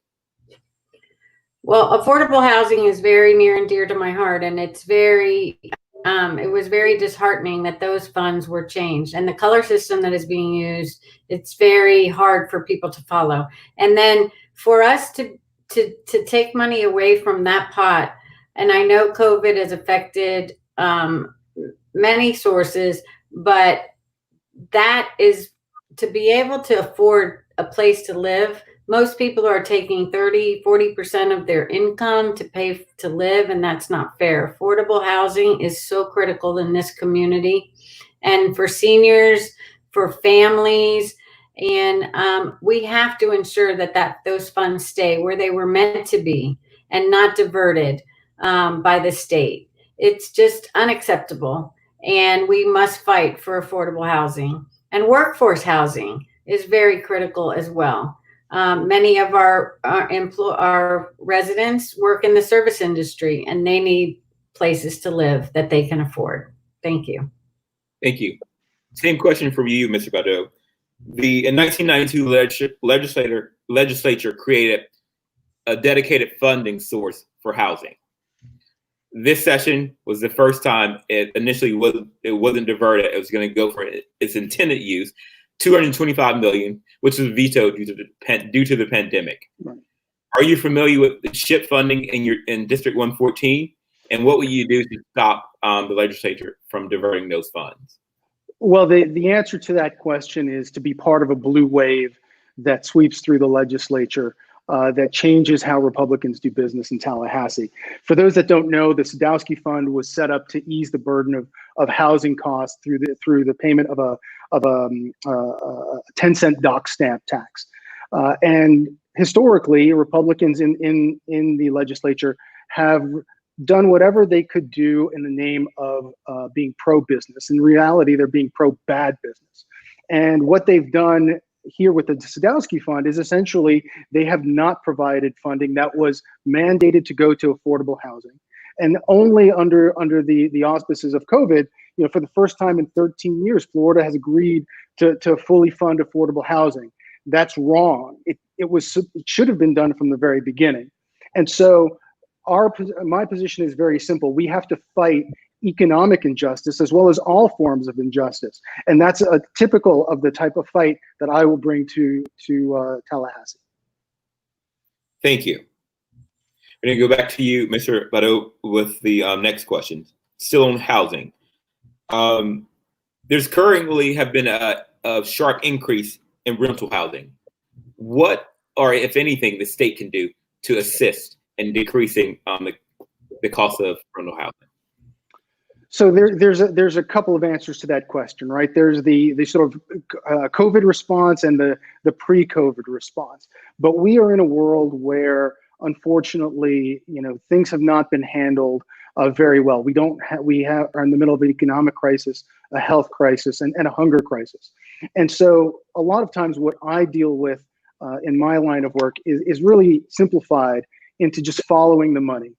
Speaker 6: Well, affordable housing is very near and dear to my heart, and it's very, it was very disheartening that those funds were changed. And the color system that is being used, it's very hard for people to follow. And then for us to take money away from that pot, and I know COVID has affected many sources, but that is to be able to afford a place to live. Most people are taking 30-40% of their income to pay to live, and that's not fair. Affordable housing is so critical in this community, and for seniors, for families, and we have to ensure that those funds stay where they were meant to be and not diverted by the state. It's just unacceptable, and we must fight for affordable housing. And workforce housing is very critical as well. Many of our residents work in the service industry, and they need places to live that they can afford. Thank you.
Speaker 2: Thank you. Same question for you, Mr. Badeau. In 1992, legislature created a dedicated funding source for housing. This session was the first time it initially wasn't diverted. It was going to go for its intended use, $225 million, which was vetoed due to the pandemic.
Speaker 5: Right.
Speaker 2: Are you familiar with the SHIP funding in District 114? And what will you do to stop the legislature from diverting those funds?
Speaker 5: Well, the answer to that question is to be part of a blue wave that sweeps through the legislature that changes how Republicans do business in Tallahassee. For those that don't know, the Sadowski Fund was set up to ease the burden of housing costs through the payment of a 10-cent dock stamp tax. And historically, Republicans in the legislature have done whatever they could do in the name of being pro-business. In reality, they're being pro-bad business. And what they've done here with the Sadowski Fund is essentially they have not provided funding that was mandated to go to affordable housing. And only under the auspices of COVID, for the first time in 13 years, Florida has agreed to fully fund affordable housing. That's wrong. It should have been done from the very beginning. And so my position is very simple. We have to fight economic injustice as well as all forms of injustice. And that's a typical of the type of fight that I will bring to Tallahassee.
Speaker 2: Thank you. We're going to go back to you, Mr. Badeau, with the next question. Still on housing. There's currently have been a sharp increase in rental housing. What, or if anything, the state can do to assist in decreasing the cost of rental housing?
Speaker 5: So there's a couple of answers to that question, right? There's the sort of COVID response and the pre-COVID response. But we are in a world where, unfortunately, things have not been handled very well. We are in the middle of an economic crisis, a health crisis, and a hunger crisis. And so a lot of times what I deal with in my line of work is really simplified into just following the money.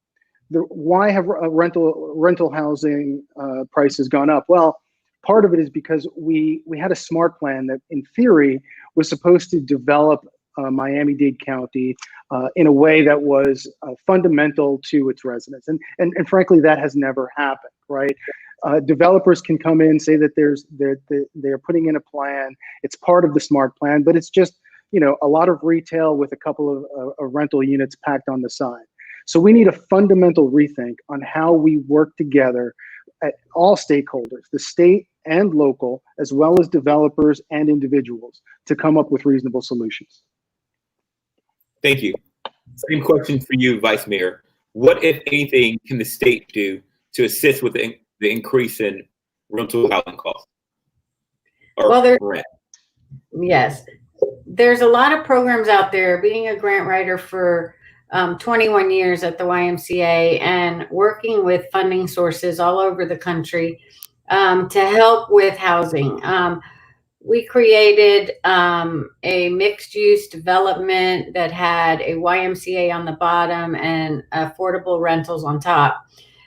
Speaker 5: Why have rental housing prices gone up? Well, part of it is because we had a SMART plan that, in theory, was supposed to develop Miami-Dade County in a way that was fundamental to its residents, and frankly, that has never happened. Right? Developers can come in, say that they're putting in a plan. It's part of the SMART plan, but it's just a lot of retail with a couple of rental units packed on the side. So we need a fundamental rethink on how we work together at all stakeholders, the state and local, as well as developers and individuals, to come up with reasonable solutions.
Speaker 2: Thank you. Same question for you, Vice Mayor. What, if anything, can the state do to assist with the increase in rental housing costs? Or
Speaker 6: Well,
Speaker 2: rent?
Speaker 6: yes, there's a lot of programs out there. Being a grant writer for 21 years at the YMCA and working with funding sources all over the country to help with housing. We created a mixed-use development that had a YMCA on the bottom and affordable rentals on top.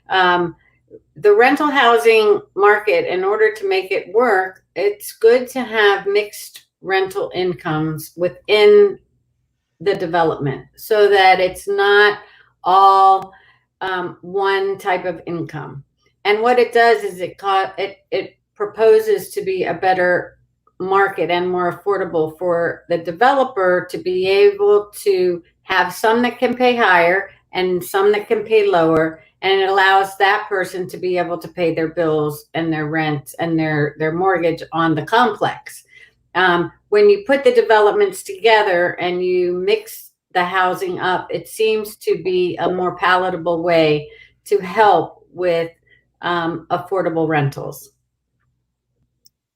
Speaker 6: The rental housing market, in order to make it work, it's good to have mixed rental incomes within the development so that it's not all one type of income. And what it does is it proposes to be a better market and more affordable for the developer to be able to have some that can pay higher and some that can pay lower, and it allows that person to be able to pay their bills and their rent and their mortgage on the complex. When you put the developments together and you mix the housing up, it seems to be a more palatable way to help with affordable rentals.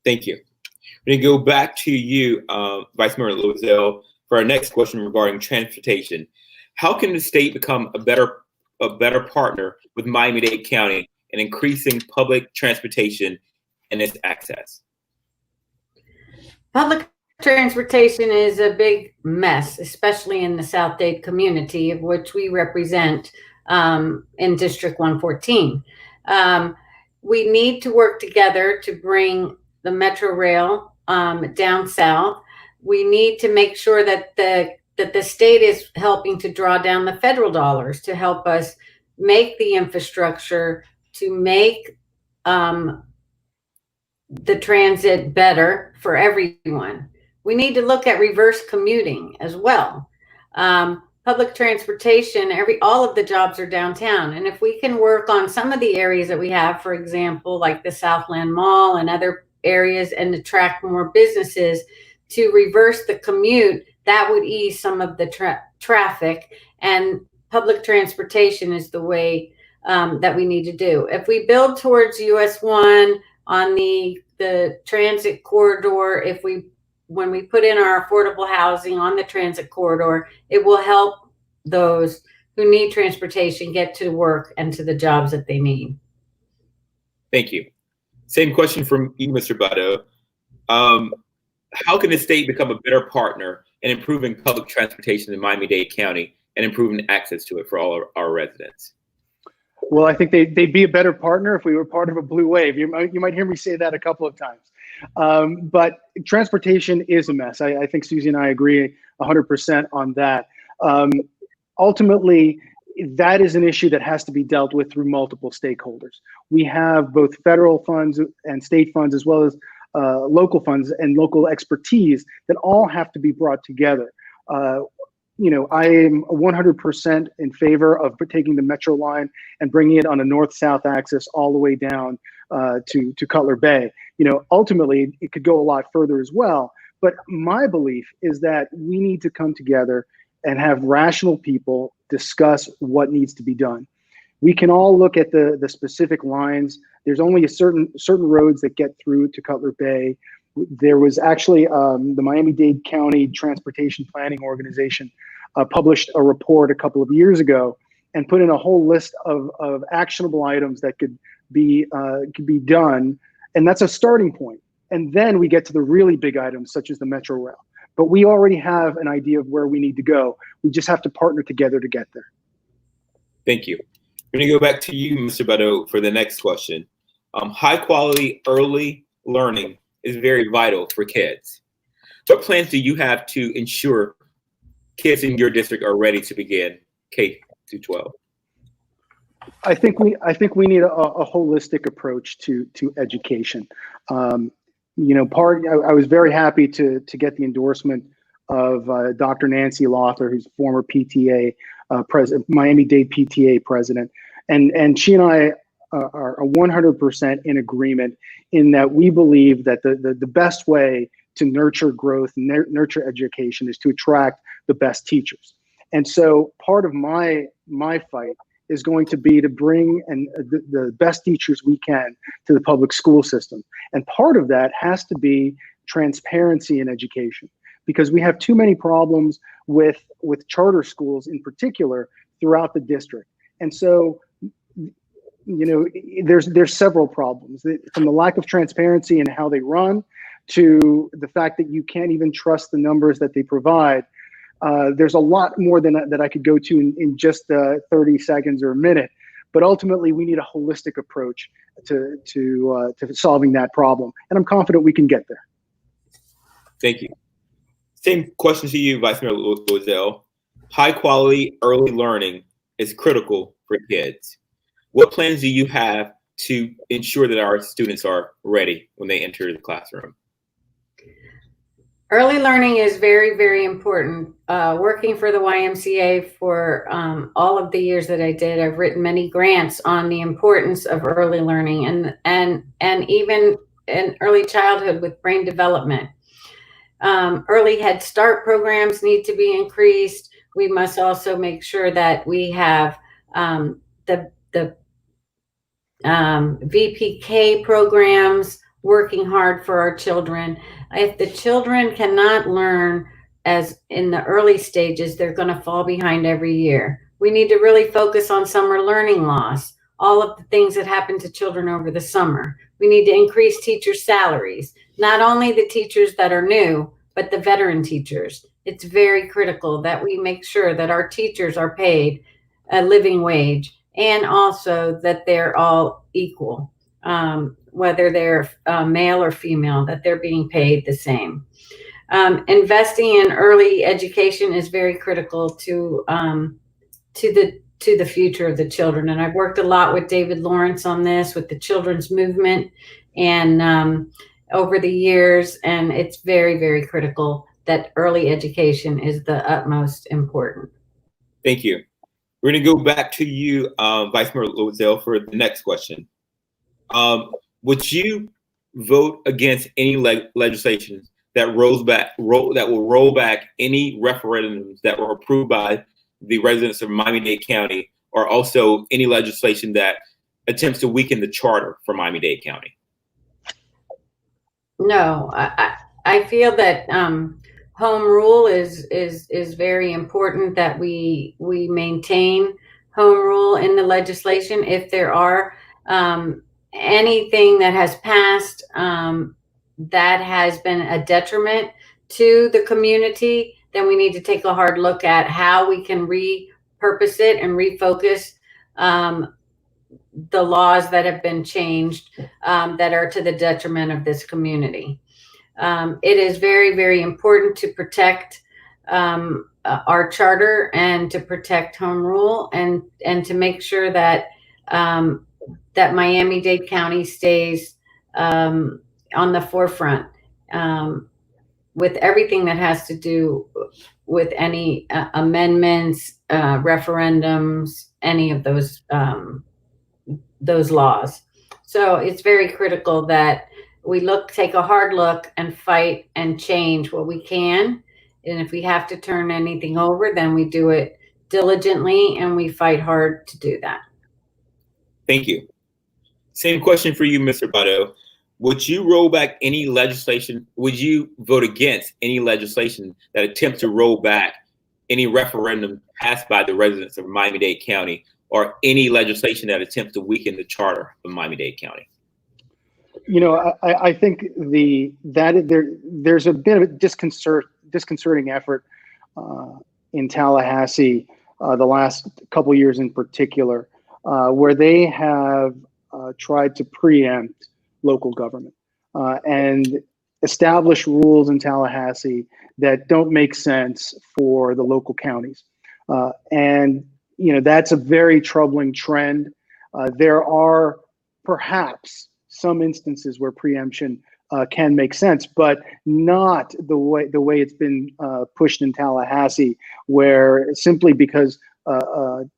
Speaker 2: Thank you. We're going to go back to you, Vice Mayor Loiselle, for our next question regarding transportation. How can the state become a better partner with Miami-Dade County in increasing public transportation and its access?
Speaker 6: Public transportation is a big mess, especially in the South Dade community, of which we represent in District 114. We need to work together to bring the Metro Rail down south. We need to make sure that the state is helping to draw down the federal dollars to help us make the infrastructure to make the transit better for everyone. We need to look at reverse commuting as well. Public transportation, all of the jobs are downtown. And if we can work on some of the areas that we have, for example, like the Southland Mall and other areas, and attract more businesses to reverse the commute, that would ease some of the traffic. And public transportation is the way that we need to do. If we build towards US 1 on the transit corridor, when we put in our affordable housing on the transit corridor, it will help those who need transportation get to work and to the jobs that they need.
Speaker 2: Thank you. Same question from you, Mr. Butto. How can the state become a better partner in improving public transportation in Miami-Dade County and improving access to it for all our residents?
Speaker 5: Well, I think they'd be a better partner if we were part of a blue wave. You might hear me say that a couple of times. But transportation is a mess. I think Susie and I agree 100% on that. Ultimately, that is an issue that has to be dealt with through multiple stakeholders. We have both federal funds and state funds, as well as local funds and local expertise that all have to be brought together. I am 100% in favor of taking the Metro line and bringing it on a north-south axis all the way down to Cutler Bay. Ultimately, it could go a lot further as well. But my belief is that we need to come together and have rational people discuss what needs to be done. We can all look at the specific lines. There's only certain roads that get through to Cutler Bay. There was actually the Miami-Dade County Transportation Planning Organization published a report a couple of years ago and put in a whole list of actionable items that could be done. And that's a starting point. And then we get to the really big items, such as the Metro Rail. But we already have an idea of where we need to go. We just have to partner together to get there.
Speaker 2: Thank you. We're going to go back to you, Mr. Butto, for the next question. High quality early learning is very vital for kids. What plans do you have to ensure kids in your district are ready to begin K through 12?
Speaker 5: I think we need a holistic approach to education. I was very happy to get the endorsement of Dr. Nancy Lothar, who's former PTA president, Miami-Dade PTA president, and she and I are 100% in agreement in that we believe that the best way to nurture growth, nurture education, is to attract the best teachers. And so part of my fight is going to be to bring the best teachers we can to the public school system. And part of that has to be transparency in education, because we have too many problems with charter schools in particular throughout the district. And so, you know, there's several problems, from the lack of transparency in how they run to the fact that you can't even trust the numbers that they provide. There's a lot more than that I could go to in just 30 seconds or a minute, but ultimately we need a holistic approach to solving that problem, and I'm confident we can get there.
Speaker 2: Thank you. Same question to you, Vice Mayor Loiselle. High quality early learning is critical for kids. What plans do you have to ensure that our students are ready when they enter the classroom?
Speaker 6: Early learning is very, very important. Working for the YMCA for all of the years that I did, I've written many grants on the importance of early learning and even in early childhood with brain development. Early Head Start programs need to be increased. We must also make sure that we have the VPK programs working hard for our children. If the children cannot learn as in the early stages, they're going to fall behind every year. We need to really focus on summer learning loss, all of the things that happen to children over the summer. We need to increase teachers' salaries, not only the teachers that are new, but the veteran teachers. It's very critical that we make sure that our teachers are paid a living wage, and also that they're all equal, whether they're male or female, that they're being paid the same. Investing in early education is very critical to the future of the children. And I've worked a lot with David Lawrence on this, with the children's movement, and over the years, and it's very, very critical that early education is the utmost important.
Speaker 2: Thank you. We're going to go back to you, Vice Mayor Loiselle, for the next question. Would you vote against any legislation that will roll back any referendums that were approved by the residents of Miami-Dade County, or also any legislation that attempts to weaken the charter for Miami-Dade County?
Speaker 6: No, I feel that home rule is very important, that we maintain home rule in the legislation. If there are anything that has passed that has been a detriment to the community, then we need to take a hard look at how we can repurpose it and refocus the laws that have been changed that are to the detriment of this community. It is very, very important to protect our charter and to protect home rule, and to make sure that that Miami-Dade County stays on the forefront with everything that has to do with any amendments, referendums, any of those laws. So it's very critical that we take a hard look and fight and change what we can. And if we have to turn anything over, then we do it diligently and we fight hard to do that.
Speaker 2: Thank you. Same question for you, Mr. Bado. Would you roll back any legislation? Would you vote against any legislation that attempts to roll back any referendum passed by the residents of Miami-Dade County, or any legislation that attempts to weaken the charter of Miami-Dade County?
Speaker 5: You know, I think there's a bit of a disconcerting effort in Tallahassee the last couple years in particular, where they have tried to preempt local government and establish rules in Tallahassee that don't make sense for the local counties. And, you know, that's a very troubling trend. There are perhaps some instances where preemption can make sense, but not the way it's been pushed in Tallahassee, where simply because the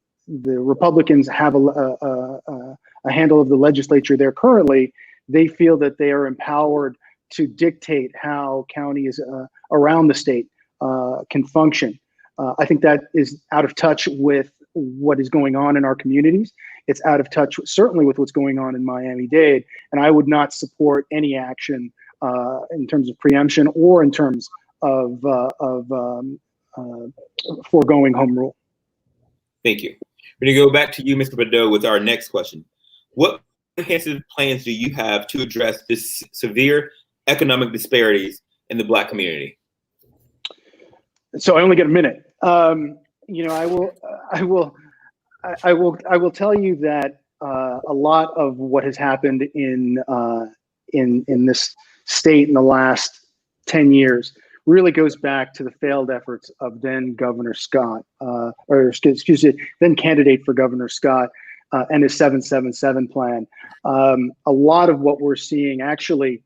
Speaker 5: Republicans have a handle of the legislature there currently, they feel that they are empowered to dictate how counties around the state can function. I think that is out of touch with what is going on in our communities. It's out of touch, certainly, with what's going on in Miami-Dade. And I would not support any action in terms of preemption or in terms of foregoing home rule.
Speaker 2: Thank you. We're going to go back to you, Mr. Badeau, with our next question. What comprehensive plans do you have to address this severe economic disparities in the Black community?
Speaker 5: So I only get a minute. You know, I will tell you that a lot of what has happened in this state in the last 10 years really goes back to the failed efforts of then Governor Scott, or excuse me, then candidate for Governor Scott, and his 777 plan. A lot of what we're seeing actually,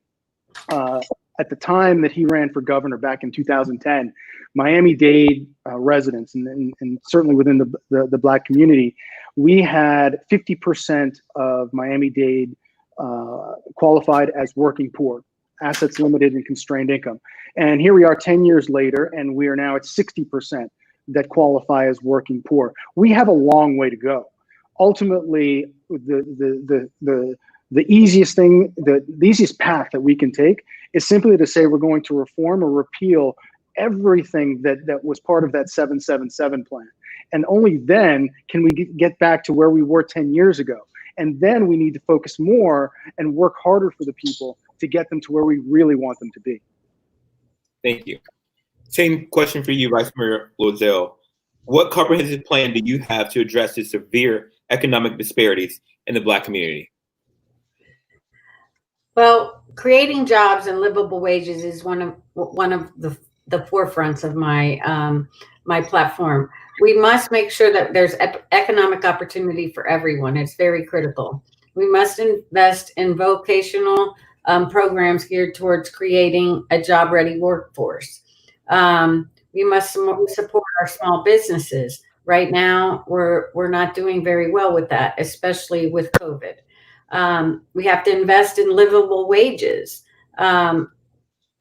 Speaker 5: at the time that he ran for governor back in 2010, Miami-Dade residents, and certainly within the Black community, we had 50% of Miami-Dade qualified as working poor, assets limited and constrained income. And here we are 10 years later, and we are now at 60% that qualify as working poor. We have a long way to go. Ultimately, the easiest thing, the easiest path that we can take is simply to say we're going to reform or repeal everything that was part of that 777 plan. And only then can we get back to where we were 10 years ago. And then we need to focus more and work harder for the people to get them to where we really want them to be.
Speaker 2: Thank you. Same question for you, Vice Mayor Loiselle. What comprehensive plan do you have to address the severe economic disparities in the Black community?
Speaker 6: Well, creating jobs and livable wages is one of the forefronts of my my platform. We must make sure that there's economic opportunity for everyone. It's very critical. We must invest in vocational programs geared towards creating a job-ready workforce. We must support our small businesses. Right now, we're not doing very well with that, especially with COVID. We have to invest in livable wages.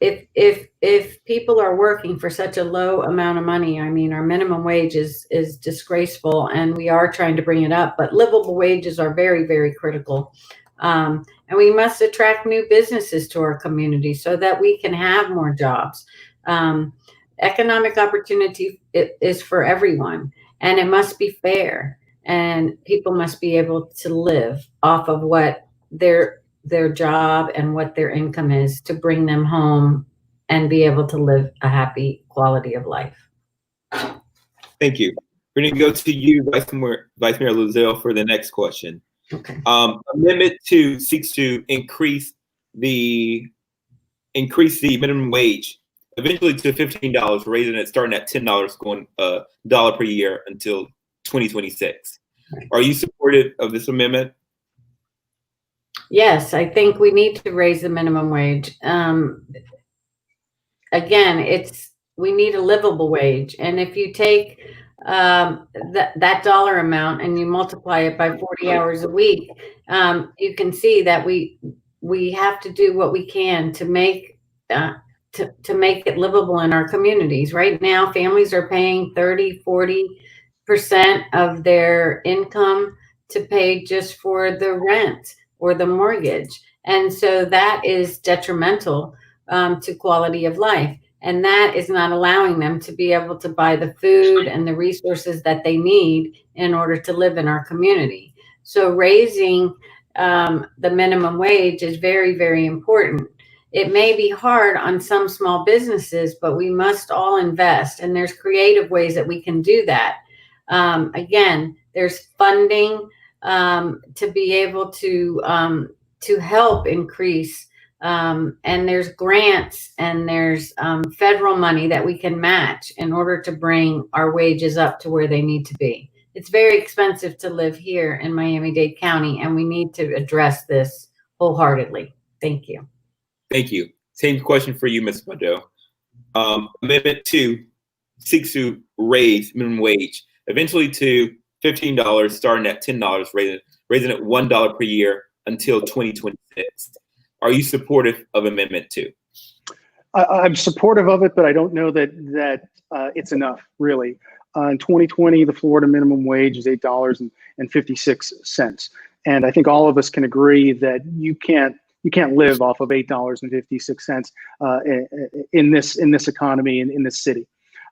Speaker 6: If people are working for such a low amount of money, I mean, our minimum wage is disgraceful, and we are trying to bring it up, but livable wages are very, very critical. And we must attract new businesses to our community so that we can have more jobs. Economic opportunity is for everyone, and it must be fair, and people must be able to live off of what their job and what their income is to bring them home and be able to live a happy quality of life.
Speaker 2: Thank you. We're going to go to you, Vice Mayor Loiselle, for the next question.
Speaker 6: Okay.
Speaker 2: Amendment 2 seeks to increase the minimum wage eventually to $15, raising it starting at $10, going $1 per year until 2026. Are you supportive of this amendment?
Speaker 6: Yes, I think we need to raise the minimum wage. Again, we need a livable wage, and if you take that dollar amount and you multiply it by 40 hours a week, you can see that we have to do what we can to make it livable in our communities. Right now, families are paying 30-40% of their income to pay just for the rent or the mortgage, and so that is detrimental to quality of life. And that is not allowing them to be able to buy the food and the resources that they need in order to live in our community. So raising the minimum wage is very, very important. It may be hard on some small businesses, but we must all invest. And there's creative ways that we can do that. Again, there's funding to be able to help increase. And there's grants and there's federal money that we can match in order to bring our wages up to where they need to be. It's very expensive to live here in Miami-Dade County, and we need to address this wholeheartedly. Thank you.
Speaker 2: Thank you. Same question for you, Ms. Badeau. Amendment 2 seeks to raise minimum wage eventually to $15, starting at $10, raising it $1 per year until 2026. Are you supportive of Amendment 2?
Speaker 5: I'm supportive of it, but I don't know that it's enough, really. In 2020, the Florida minimum wage is $8.56, and I think all of us can agree that you can't live off of $8.56 in this economy in this city.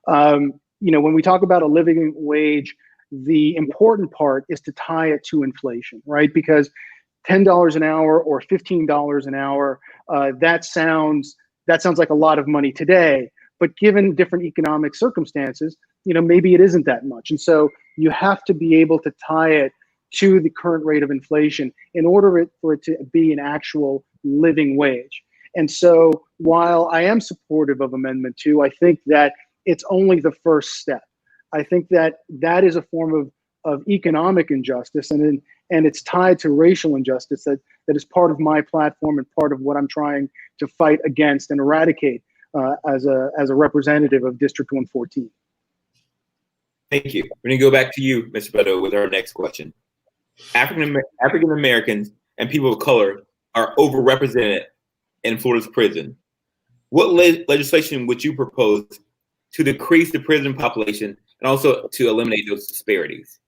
Speaker 5: When we talk about a living wage, the important part is to tie it to inflation, right? Because $10 an hour or $15 an hour, that sounds like a lot of money today. But given different economic circumstances, maybe it isn't that much. And so you have to be able to tie it to the current rate of inflation in order for it to be an actual living wage. And so while I am supportive of Amendment 2, I think that it's only the first step. I think that is a form of economic injustice, and it's tied to racial injustice that is part of my platform and part of what I'm trying to fight against and eradicate as a representative of District 114.
Speaker 2: Thank you. We're going to go back to you, Mr. Beto, with our next question. African Americans and people of color are overrepresented in Florida's prison. What legislation would you propose to decrease the prison population and also to eliminate those disparities?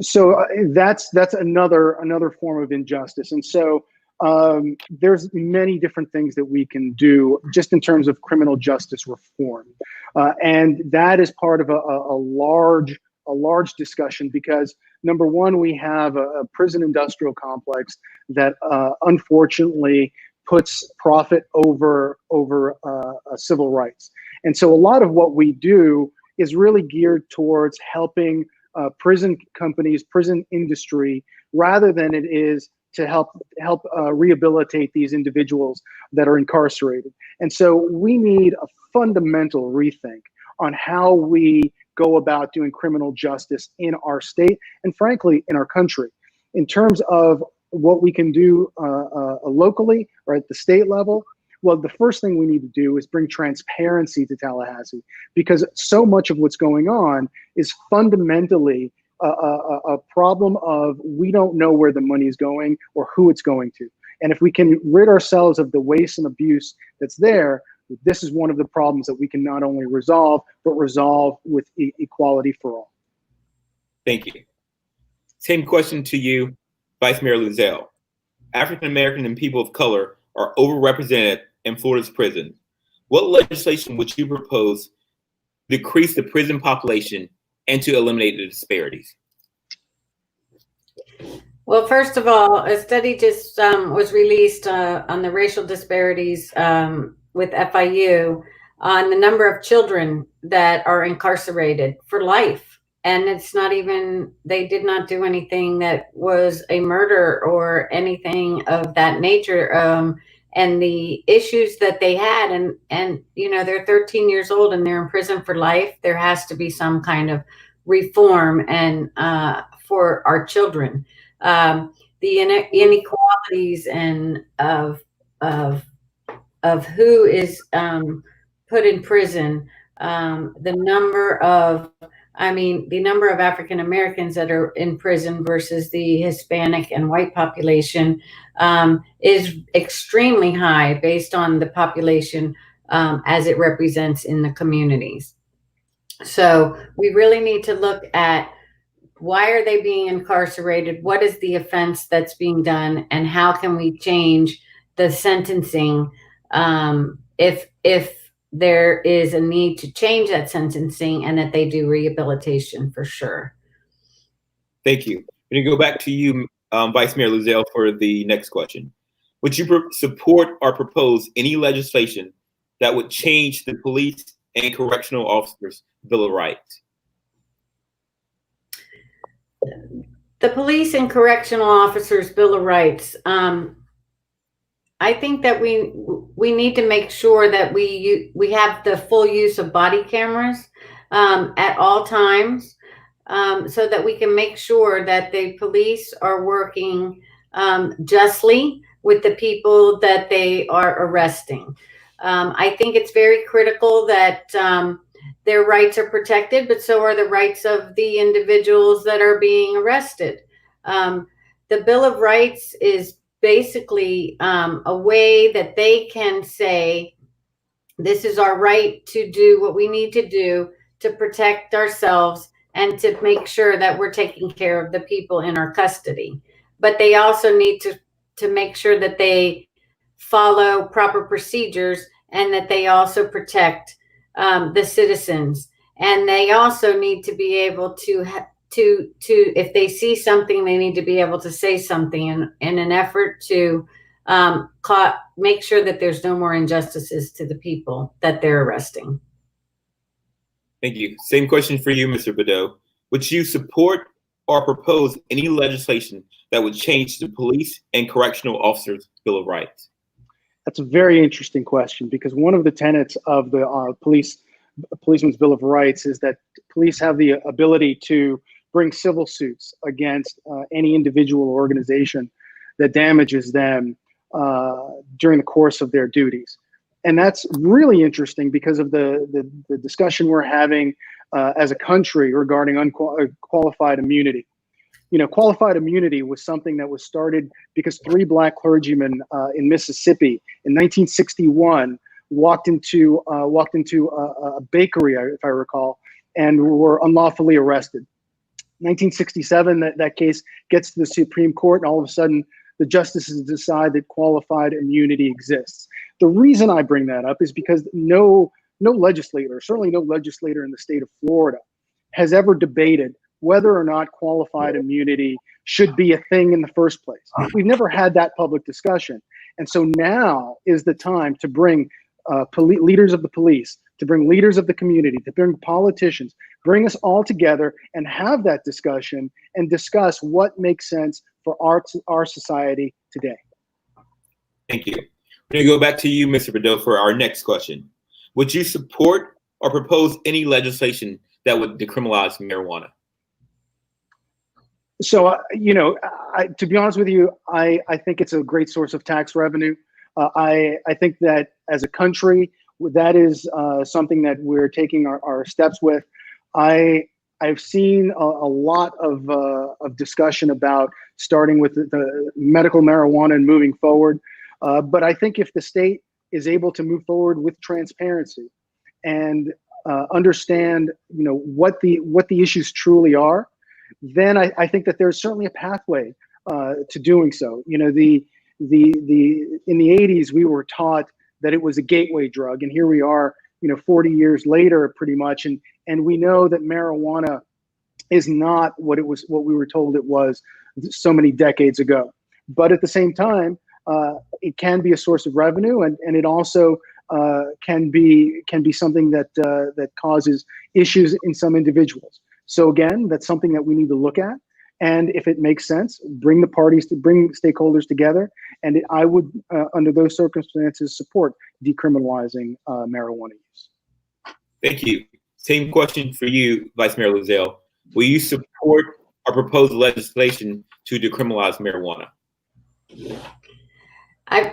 Speaker 5: So that's another form of injustice. And so there's many different things that we can do just in terms of criminal justice reform. And that is part of a large discussion because, number one, we have a prison industrial complex that unfortunately puts profit over civil rights. And so a lot of what we do is really geared towards helping prison companies, prison industry, rather than it is to help rehabilitate these individuals that are incarcerated. And so we need a fundamental rethink on how we go about doing criminal justice in our state and, frankly, in our country. In terms of what we can do locally or at the state level, well, the first thing we need to do is bring transparency to Tallahassee, because so much of what's going on is fundamentally a problem of we don't know where the money is going or who it's going to. And if we can rid ourselves of the waste and abuse that's there, this is one of the problems that we can not only resolve, but resolve with equality for all.
Speaker 2: Thank you. Same question to you, Vice Mayor Lizelle. African American and people of color are overrepresented in Florida's prisons. What legislation would you propose to decrease the prison population and to eliminate the disparities?
Speaker 6: Well, first of all, a study just was released on the racial disparities with FIU on the number of children that are incarcerated for life. And it's not even, they did not do anything that was a murder or anything of that nature. And the issues that they had, and they're 13 years old and they're in prison for life. There has to be some kind of reform and for our children. The inequalities and of who is put in prison, the number of African Americans that are in prison versus the Hispanic and white population is extremely high based on the population as it represents in the communities. So we really need to look at why are they being incarcerated? What is the offense that's being done? And how can we change the sentencing if there is a need to change that sentencing and that they do rehabilitation for sure.
Speaker 2: Thank you. I'm going to go back to you, Vice Mayor Lizelle, for the next question. Would you support or propose any legislation that would change the police and correctional officers' Bill of Rights?
Speaker 6: The police and correctional officers' Bill of Rights. I think that we need to make sure that we have the full use of body cameras at all times, so that we can make sure that the police are working justly with the people that they are arresting. I think it's very critical that their rights are protected, but so are the rights of the individuals that are being arrested. The Bill of Rights is basically a way that they can say, this is our right to do what we need to do to protect ourselves and to make sure that we're taking care of the people in our custody. But they also need to make sure that they follow proper procedures and that they also protect the citizens. And they also need to be able to if they see something, they need to be able to say something in an effort to make sure that there's no more injustices to the people that they're arresting.
Speaker 2: Thank you. Same question for you, Mr. Badeau. Would you support or propose any legislation that would change the police and correctional officers' Bill of Rights?
Speaker 5: That's a very interesting question, because one of the tenets of the Policeman's Bill of Rights is that police have the ability to bring civil suits against any individual or organization that damages them during the course of their duties. And that's really interesting because of the discussion we're having as a country regarding qualified immunity. You know, qualified immunity was something that was started because 3 Black clergymen in Mississippi in 1961 walked into a bakery, if I recall, and were unlawfully arrested. 1967, that case gets to the Supreme Court, and all of a sudden, the justices decide that qualified immunity exists. The reason I bring that up is because no legislator, certainly no legislator in the state of Florida, has ever debated whether or not qualified immunity should be a thing in the first place. We've never had that public discussion. And so now is the time to bring leaders of the police, to bring leaders of the community, to bring politicians, bring us all together and have that discussion and discuss what makes sense for our society today.
Speaker 2: Thank you. We're going to go back to you, Mr. Badeau, for our next question. Would you support or propose any legislation that would decriminalize marijuana?
Speaker 5: So, to be honest with you, I think it's a great source of tax revenue. I think that as a country, that is something that we're taking our steps with. I've seen a lot of discussion about starting with the medical marijuana and moving forward. But I think if the state is able to move forward with transparency and understand, what the issues truly are, then I think that there's certainly a pathway to doing so. In the 80s, we were taught that it was a gateway drug, and here we are, 40 years later, pretty much, and we know that marijuana is not what we were told it was so many decades ago. But at the same time, it can be a source of revenue, and it also can be something that causes issues in some individuals. So again, that's something that we need to look at. And if it makes sense, bring stakeholders together. And I would, under those circumstances, support decriminalizing marijuana use.
Speaker 2: Thank you. Same question for you, Vice Mayor Loiselle. Will you support or propose legislation to decriminalize marijuana?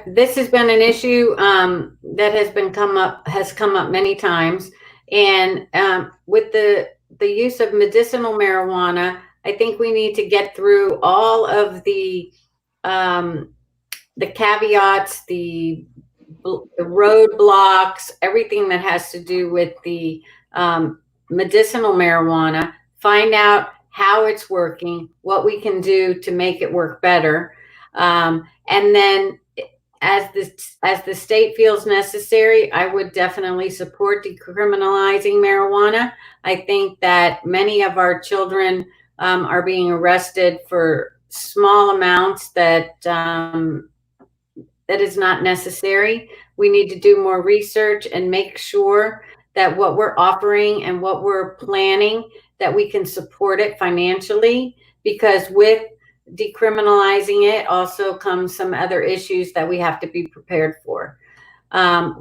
Speaker 6: This has been an issue that has come up many times, and with the use of medicinal marijuana, I think we need to get through all of the caveats, the roadblocks, everything that has to do with the medicinal marijuana, find out how it's working, what we can do to make it work better. And then as the state feels necessary, I would definitely support decriminalizing marijuana. I think that many of our children are being arrested for small amounts that is not necessary. We need to do more research and make sure that what we're offering and what we're planning, that we can support it financially, because with decriminalizing it also comes some other issues that we have to be prepared for.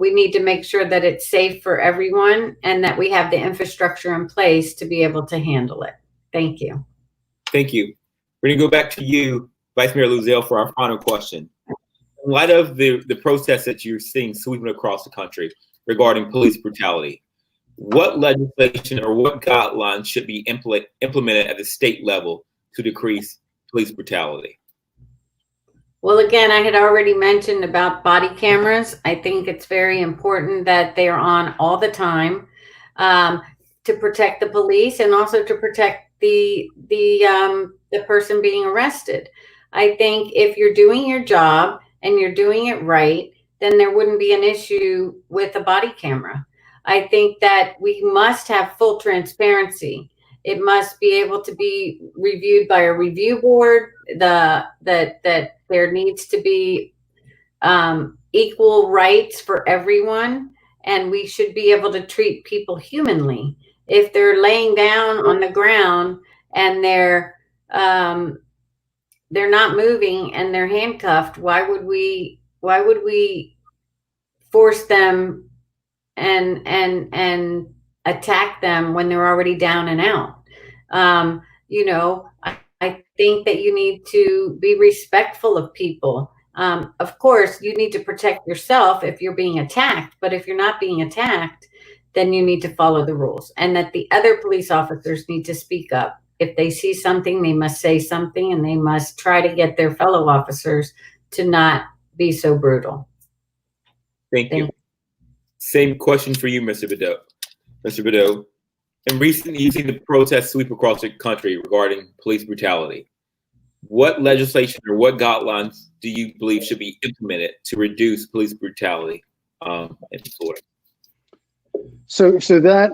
Speaker 6: We need to make sure that it's safe for everyone and that we have the infrastructure in place to be able to handle it. Thank you.
Speaker 2: Thank you. We're going to go back to you, Vice Mayor Loiselle, for our final question. In light of the protests that you're seeing sweeping across the country regarding police brutality, what legislation or what guidelines should be implemented at the state level to decrease police brutality?
Speaker 6: Well, again, I had already mentioned about body cameras. I think it's very important that they are on all the time. to protect the police and also to protect the person being arrested. I think if you're doing your job and you're doing it right, then there wouldn't be an issue with a body camera. I think that we must have full transparency. It must be able to be reviewed by a review board. That there needs to be equal rights for everyone, and we should be able to treat people humanly. If they're laying down on the ground and they're not moving and they're handcuffed, why would we force them and attack them when they're already down and out? You know, I think that you need to be respectful of people. Of course, you need to protect yourself if you're being attacked, but if you're not being attacked, then you need to follow the rules, and that the other police officers need to speak up. If they see something, they must say something, and they must try to get their fellow officers to not be so brutal.
Speaker 2: Thank you. Same question for you, Mr. Bedeau. Mr. Bedeau, in recent years, you've seen the protests sweep across the country regarding police brutality. What legislation or what guidelines do you believe should be implemented to reduce police brutality in Florida?
Speaker 5: So that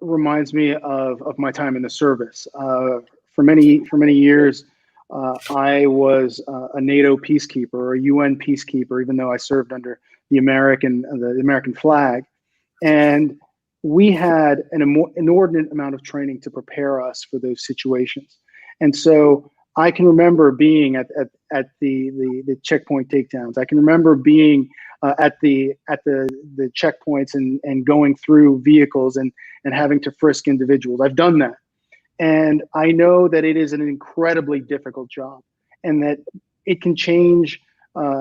Speaker 5: reminds me of my time in the service. For many years, I was a NATO peacekeeper or a UN peacekeeper, even though I served under the American flag, and we had an inordinate amount of training to prepare us for those situations. And so I can remember being at the checkpoint takedowns. I can remember being at the checkpoints and going through vehicles and having to frisk individuals. I've done that. And I know that it is an incredibly difficult job, and that it can change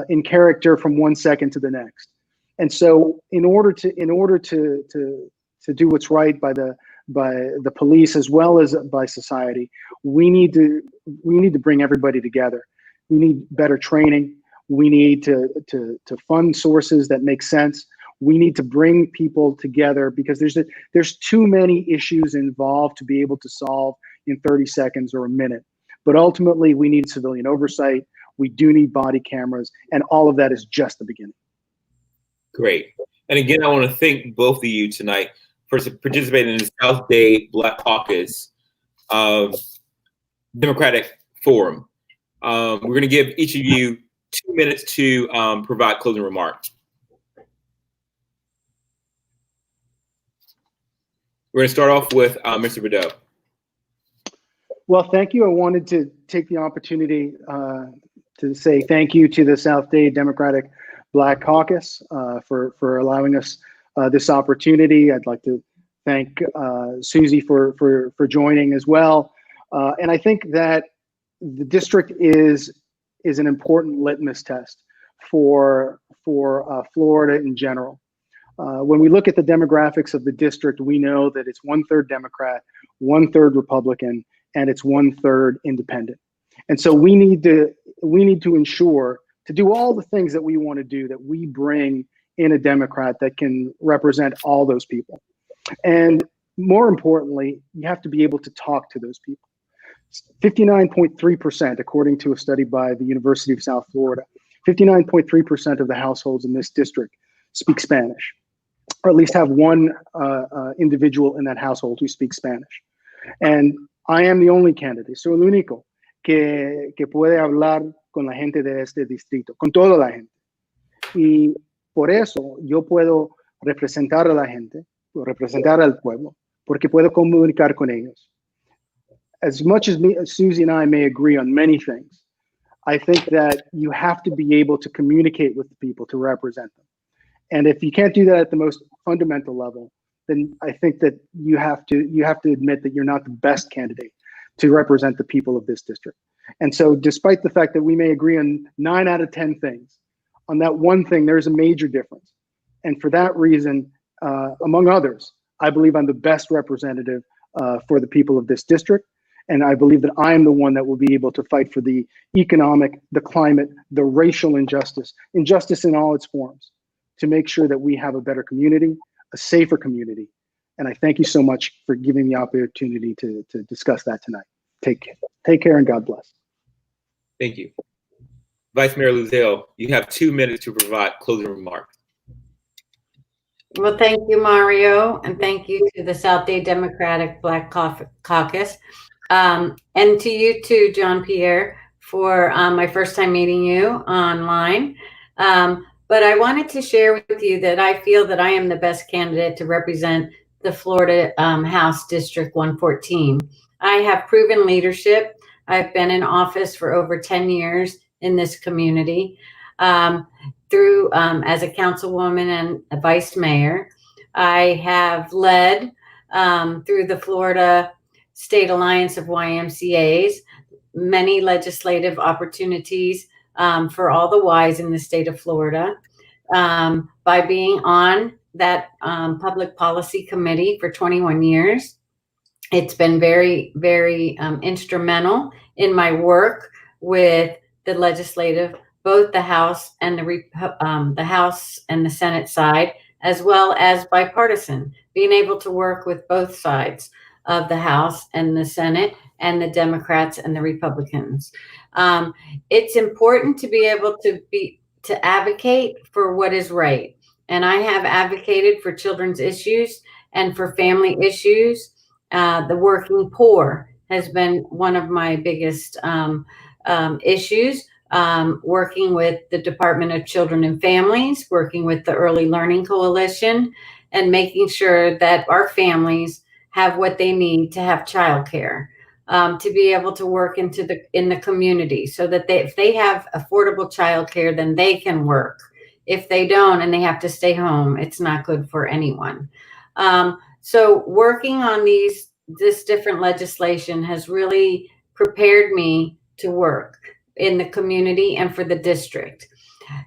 Speaker 5: in character from one second to the next. And so in order to do what's right by the police as well as by society, we need to bring everybody together. We need better training. We need to fund sources that make sense. We need to bring people together, because there's too many issues involved to be able to solve in 30 seconds or a minute. But ultimately, we need civilian oversight. We do need body cameras, and all of that is just the beginning.
Speaker 2: Great. And again, I want to thank both of you tonight for participating in the South Dade Black Caucus Democratic Forum. We're going to give each of you 2 minutes to provide closing remarks. We're going to start off with Mr. Bedeau.
Speaker 5: Well, thank you. I wanted to take the opportunity to say thank you to the South Dade Democratic Black Caucus for allowing us this opportunity. I'd like to thank Susie for joining as well. And I think that the district is an important litmus test for Florida in general. When we look at the demographics of the district, we know that it's 1/3 Democrat, 1/3 Republican, and it's 1/3 independent. And so we need to ensure, to do all the things that we want to do, that we bring in a Democrat that can represent all those people. And more importantly, you have to be able to talk to those people. 59.3%, according to a study by the University of South Florida, 59.3% of the households in this district speak Spanish, or at least have one individual in that household who speaks Spanish. And I am the only candidate, soy el único que puede hablar con la gente de este distrito, con toda la gente. Y por eso yo puedo representar a la gente, representar al pueblo, porque puedo comunicar con ellos. As much as Susie and I may agree on many things, I think that you have to be able to communicate with the people to represent them. And if you can't do that at the most fundamental level, then I think that you have to admit that you're not the best candidate to represent the people of this district. And so despite the fact that we may agree on 9 out of 10 things, on that one thing, there's a major difference. And for that reason, among others, I believe I'm the best representative for the people of this district. And I believe that I am the one that will be able to fight for the economic, the climate, the racial injustice in all its forms, to make sure that we have a better community, a safer community, And I thank you so much for giving the opportunity to discuss that tonight. Take care and God bless.
Speaker 2: Thank you. Vice Mayor Luzelle, you have 2 minutes to provide closing remarks.
Speaker 6: Well, thank you, Mario, and thank you to the South Dade Democratic Black Caucus, and to you too, John Pierre, for my first time meeting you online. But I wanted to share with you that I feel that I am the best candidate to represent the Florida House District 114. I have proven leadership. I've been in office for over 10 years in this community. Through as a councilwoman and a vice mayor. I have led through the Florida State Alliance of YMCAs many legislative opportunities for all the Ys in the state of Florida by being on that public policy committee for 21 years. It's been very, very instrumental in my work with the legislative, both the House and the House and the Senate side, as well as bipartisan, being able to work with both sides of the House and the Senate and the Democrats and the Republicans. It's important to be able to advocate for what is right. And I have advocated for children's issues and for family issues. The working poor has been one of my biggest issues. Working with the Department of Children and Families, working with the Early Learning Coalition, and making sure that our families have what they need to have childcare, to be able to work in the community, so that if they have affordable childcare, then they can work. If they don't and they have to stay home, it's not good for anyone. So working on this different legislation has really prepared me to work in the community and for the district.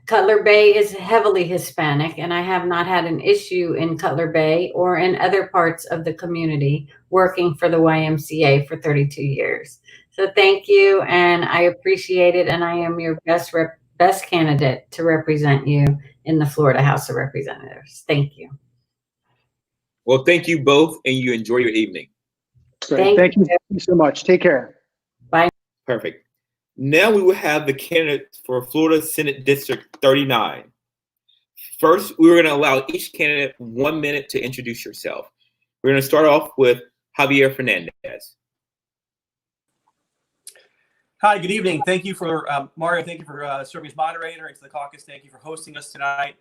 Speaker 6: Cutler Bay is heavily Hispanic, and I have not had an issue in Cutler Bay or in other parts of the community working for the YMCA for 32 years. So thank you, and I appreciate it, and I am your best candidate to represent you in the Florida House of Representatives. Thank you.
Speaker 2: Well, thank you both, and you enjoy your evening.
Speaker 5: Great. Thank you so much. Take care.
Speaker 6: Bye.
Speaker 2: Perfect. Now we will have the candidates for Florida Senate District 39. First, we're going to allow each candidate 1 minute to introduce yourself. We're going to start off with Javier Fernandez.
Speaker 7: Hi, good evening. Thank you for, Mario, thank you for serving as moderator, and to the caucus, thank you for hosting us tonight.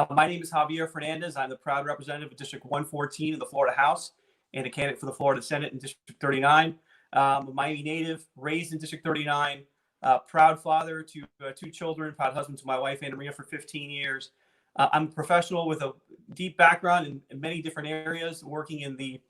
Speaker 7: My name is Javier Fernandez. I'm the proud representative of District 114 of the Florida House and a candidate for the Florida Senate in District 39. I'm a Miami native, raised in District 39. Proud father to 2 children, proud husband to my wife, Anna Maria, for 15 years. I'm a professional with a deep background in many different areas, working in the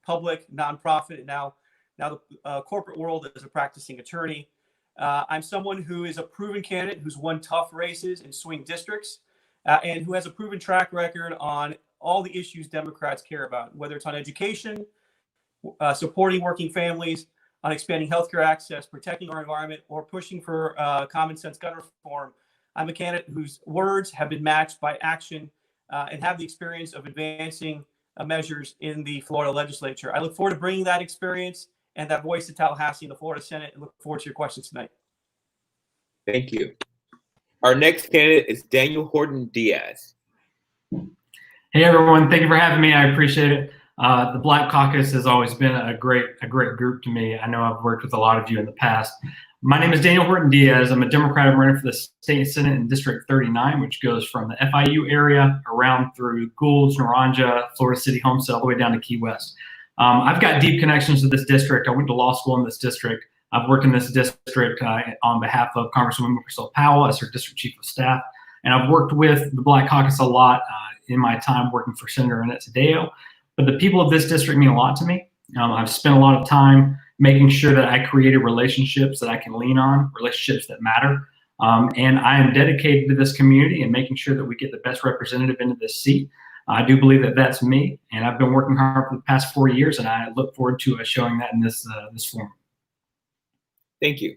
Speaker 7: public, nonprofit, and now the corporate world as a practicing attorney. I'm someone who is a proven candidate who's won tough races in swing districts and who has a proven track record on all the issues Democrats care about, whether it's on education, supporting working families, on expanding healthcare access, protecting our environment, or pushing for common sense gun reform. I'm a candidate whose words have been matched by action and have the experience of advancing measures in the Florida legislature. I look forward to bringing that experience and that voice to Tallahassee in the Florida Senate, and look forward to your questions tonight.
Speaker 2: Thank you. Our next candidate is Daniel Horton Diaz.
Speaker 8: Hey everyone, thank you for having me. I appreciate it. The Black Caucus has always been a great group to me. I know I've worked with a lot of you in the past. My name is Daniel Horton Diaz. I'm a Democrat running for the State Senate in District 39, which goes from the FIU area around through Goulds, Naranja, Florida City, Homestead, all the way down to Key West. I've got deep connections to this district. I went to law school in this district. I've worked in this district on behalf of Congresswoman Priscilla Powell as her district chief of staff. And I've worked with the Black Caucus a lot in my time working for Senator Annette Taddeo. But the people of this district mean a lot to me. I've spent a lot of time making sure that I created relationships that I can lean on, relationships that matter. And I am dedicated to this community and making sure that we get the best representative into this seat. I do believe that that's me, and I've been working hard for the past 4 years, and I look forward to showing that in this forum.
Speaker 2: Thank you.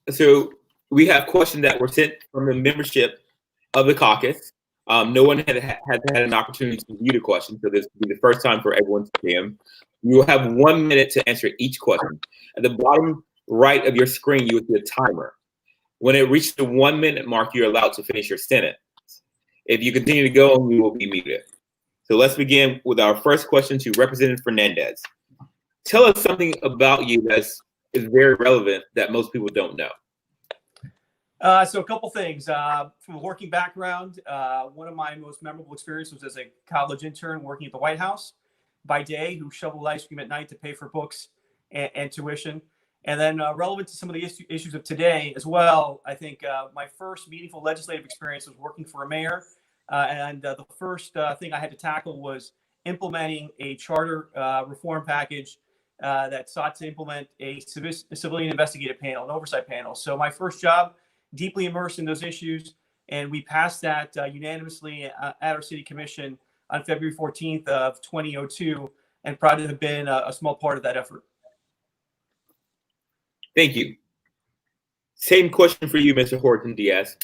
Speaker 2: So we have questions that were sent from the membership of the caucus. No one has had an opportunity to view the question, so this will be the first time for everyone to see them. You will have 1 minute to answer each question. At the bottom right of your screen, you will see a timer. When it reaches the 1 minute mark, you're allowed to finish your sentence. If you continue to go, you will be muted. So let's begin with our first question to Representative Fernandez. Tell us something about you that is very relevant that most people don't know.
Speaker 7: So a couple things. From a working background, one of my most memorable experiences was as a college intern working at the White House by day, who shoveled ice cream at night to pay for books and tuition. And then relevant to some of the issues of today as well, I think my first meaningful legislative experience was working for a mayor. And the first thing I had to tackle was implementing a charter reform package that sought to implement a civilian investigative panel, an oversight panel. So my first job, deeply immersed in those issues, and we passed that unanimously at our city commission on February 14th of 2002, and proud to have been a small part of that effort.
Speaker 2: Thank you. Same question for you, Mr. Horton Diaz.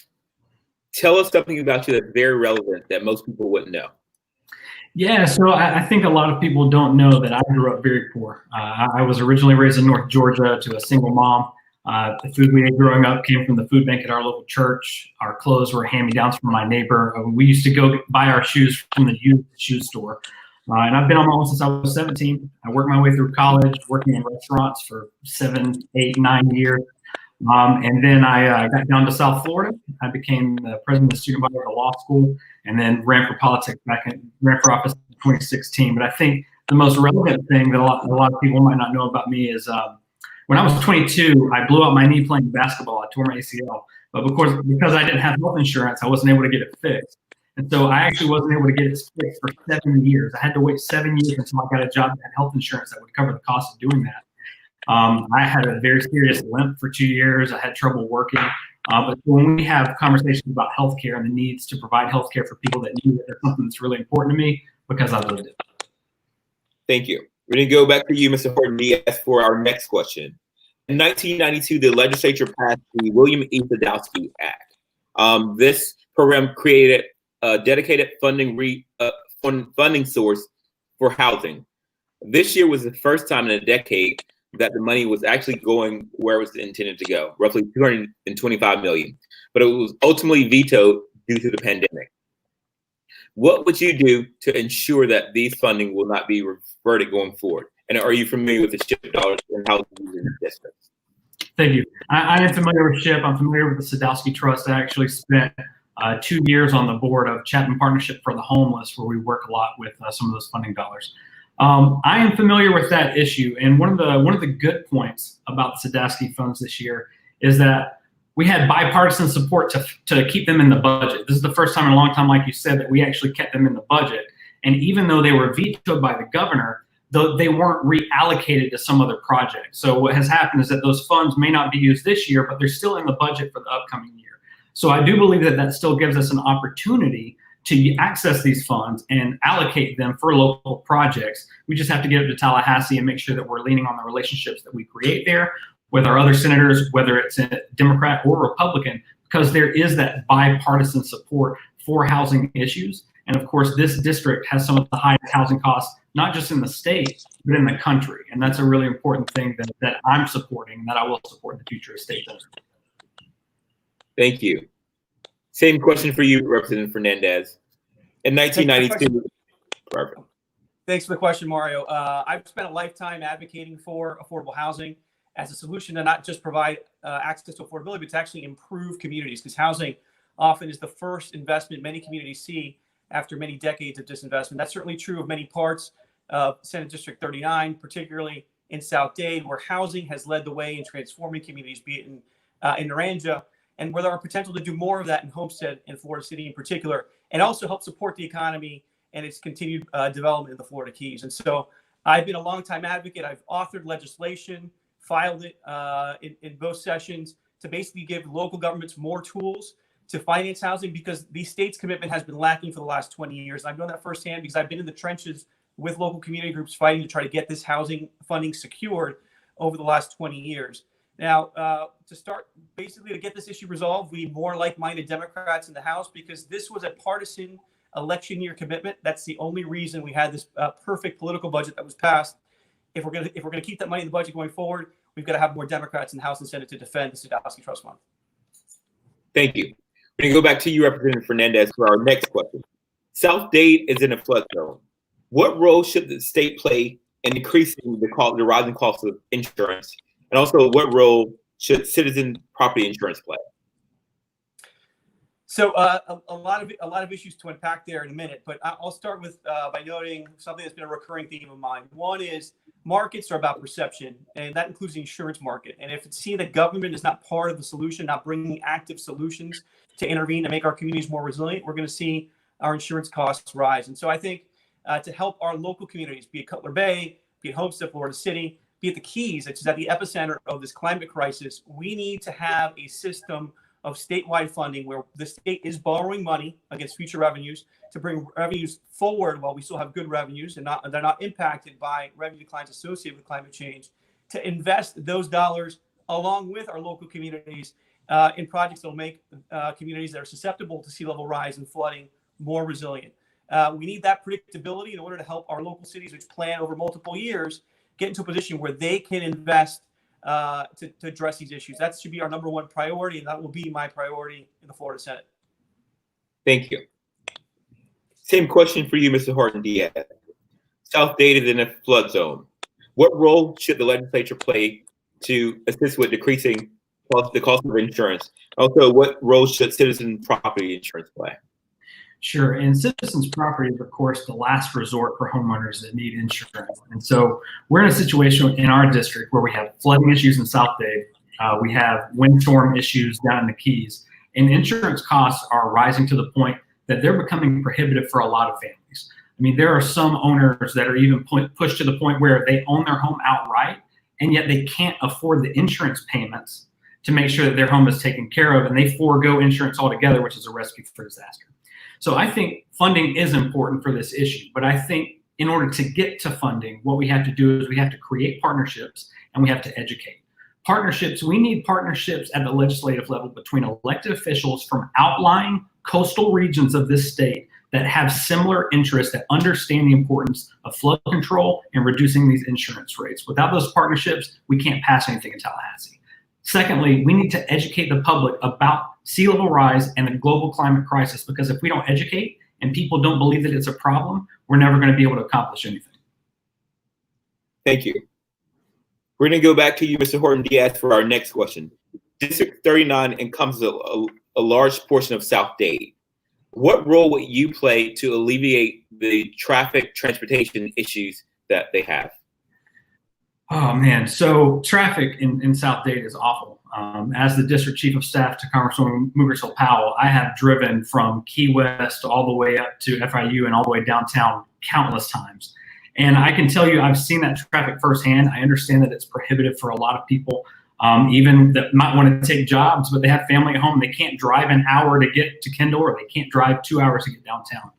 Speaker 2: Tell us something about you that's very relevant that most people wouldn't know.
Speaker 8: Yeah, so I think a lot of people don't know that I grew up very poor. I was originally raised in North Georgia to a single mom. The food we ate growing up came from the food bank at our local church. Our clothes were hand-me-downs from my neighbor. We used to go buy our shoes from the used shoe store. And I've been on my own since I was 17. I worked my way through college, working in restaurants for 7, 8, 9 years. And then I got down to South Florida. I became the president of the student body at the law school, and then ran for politics ran for office in 2016. But I think the most relevant thing that a lot of people might not know about me is when I was 22, I blew out my knee playing basketball. I tore my ACL. But because I didn't have health insurance, I wasn't able to get it fixed. And so I actually wasn't able to get it fixed for 7 years. I had to wait 7 years until I got a job that had health insurance that would cover the cost of doing that. I had a very serious limp for 2 years. I had trouble working. But when we have conversations about healthcare and the needs to provide healthcare for people that need it, that's something that's really important to me because I've lived it.
Speaker 2: Thank you. We're going to go back to you, Mr. Horton Diaz, for our next question. In 1992, the legislature passed the William E. Sadowski Act. This program created a dedicated funding source for housing. This year was the first time in a decade that the money was actually going where it was intended to go, roughly $225 million. But it was ultimately vetoed due to the pandemic. What would you do to ensure that these funding will not be reverted going forward? And are you familiar with the SHIP dollars and how to use it in the district?
Speaker 8: Thank you. I am familiar with SHIP. I'm familiar with the Sadowski Trust. I actually spent 2 years on the board of Chapman Partnership for the Homeless, where we work a lot with some of those funding dollars. I am familiar with that issue, and one of the good points about the Sadowski funds this year is that we had bipartisan support to keep them in the budget. This is the first time in a long time, like you said, that we actually kept them in the budget. And even though they were vetoed by the governor, they weren't reallocated to some other project. So what has happened is that those funds may not be used this year, but they're still in the budget for the upcoming year. So I do believe that that still gives us an opportunity to access these funds and allocate them for local projects. We just have to get up to Tallahassee and make sure that we're leaning on the relationships that we create there with our other senators, whether it's a Democrat or Republican, because there is that bipartisan support for housing issues. And of course, this district has some of the highest housing costs, not just in the state, but in the country. And that's a really important thing that I'm supporting and that I will support in the future of state.
Speaker 2: Thank you. Same question for you, Representative Fernandez. In 1992, perfect.
Speaker 7: Thanks for the question, Mario. I've spent a lifetime advocating for affordable housing as a solution to not just provide access to affordability, but to actually improve communities, because housing often is the first investment many communities see after many decades of disinvestment. That's certainly true of many parts of Senate District 39, particularly in South Dade, where housing has led the way in transforming communities, be it in Naranja, and where there are potential to do more of that in Homestead and Florida City in particular, and also help support the economy and its continued development in the Florida Keys. And so I've been a longtime advocate. I've authored legislation, filed it in both sessions to basically give local governments more tools to finance housing, because the state's commitment has been lacking for the last 20 years. I've known that firsthand because I've been in the trenches with local community groups fighting to try to get this housing funding secured over the last 20 years. Now, to start, basically, to get this issue resolved, we need more like-minded Democrats in the House, because this was a partisan election year commitment. That's the only reason we had this perfect political budget that was passed. If we're gonna keep that money in the budget going forward, we've got to have more Democrats in the House and Senate to defend the Sadowski Trust Fund.
Speaker 2: Thank you. We're going to go back to you, Representative Fernandez, for our next question. South Dade is in a flood zone. What role should the state play in decreasing the rising cost of insurance? And also, what role should citizen property insurance play?
Speaker 7: So a lot of issues to unpack there in a minute, but I'll start with by noting something that's been a recurring theme of mine. One is markets are about perception, and that includes the insurance market. And if it's seen that government is not part of the solution, not bringing active solutions to intervene to make our communities more resilient, we're going to see our insurance costs rise. And so I think to help our local communities, be it Cutler Bay, be it Homestead, Florida City, be it the Keys, which is at the epicenter of this climate crisis, we need to have a system of statewide funding where the state is borrowing money against future revenues to bring revenues forward while we still have good revenues and they're not impacted by revenue declines associated with climate change, to invest those dollars along with our local communities in projects that will make communities that are susceptible to sea level rise and flooding more resilient. We need that predictability in order to help our local cities, which plan over multiple years, get into a position where they can invest to address these issues. That should be our number one priority, and that will be my priority in the Florida Senate.
Speaker 2: Thank you. Same question for you, Mr. Horton-Diaz. South Dade is in a flood zone. What role should the legislature play to assist with decreasing the cost of insurance? Also, what role should citizen property insurance play?
Speaker 8: Sure. And citizens' property is, of course, the last resort for homeowners that need insurance. And so we're in a situation in our district where we have flooding issues in South Dade. We have windstorm issues down in the Keys. And insurance costs are rising to the point that they're becoming prohibitive for a lot of families. I mean, there are some owners that are even pushed to the point where they own their home outright, and yet they can't afford the insurance payments to make sure that their home is taken care of, and they forego insurance altogether, which is a recipe for disaster. So I think funding is important for this issue, but I think in order to get to funding, what we have to do is we have to create partnerships and we have to educate. Partnerships, we need partnerships at the legislative level between elected officials from outlying coastal regions of this state that have similar interests, that understand the importance of flood control and reducing these insurance rates. Without those partnerships, we can't pass anything in Tallahassee. Secondly, we need to educate the public about sea level rise and the global climate crisis, because if we don't educate and people don't believe that it's a problem, we're never going to be able to accomplish anything.
Speaker 2: Thank you. We're going to go back to you, Mr. Horton-Diaz, for our next question. District 39 encompasses a large portion of South Dade. What role would you play to alleviate the traffic transportation issues that they have?
Speaker 8: Oh man, so traffic in South Dade is awful. As the district chief of staff to Congresswoman Mugershill Powell, I have driven from Key West all the way up to FIU and all the way downtown countless times. And I can tell you, I've seen that traffic firsthand. I understand that it's prohibitive for a lot of people, even that might want to take jobs, but they have family at home. They can't drive an hour to get to Kendall, or they can't drive 2 hours to get downtown.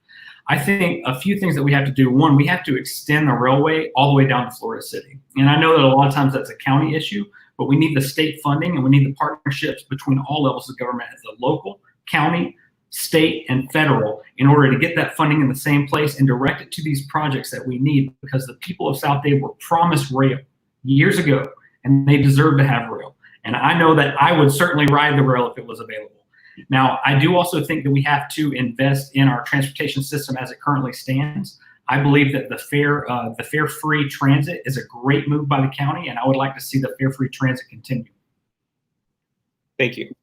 Speaker 8: I think a few things that we have to do. One, we have to extend the railway all the way down to Florida City. And I know that a lot of times that's a county issue, but we need the state funding and we need the partnerships between all levels of government, at the local, county, state, and federal, in order to get that funding in the same place and direct it to these projects that we need, because the people of South Dade were promised rail years ago and they deserve to have rail. And I know that I would certainly ride the rail if it was available. Now, I do also think that we have to invest in our transportation system as it currently stands. I believe that the fare-free transit is a great move by the county, and I would like to see the fare-free transit continue.
Speaker 2: Thank you.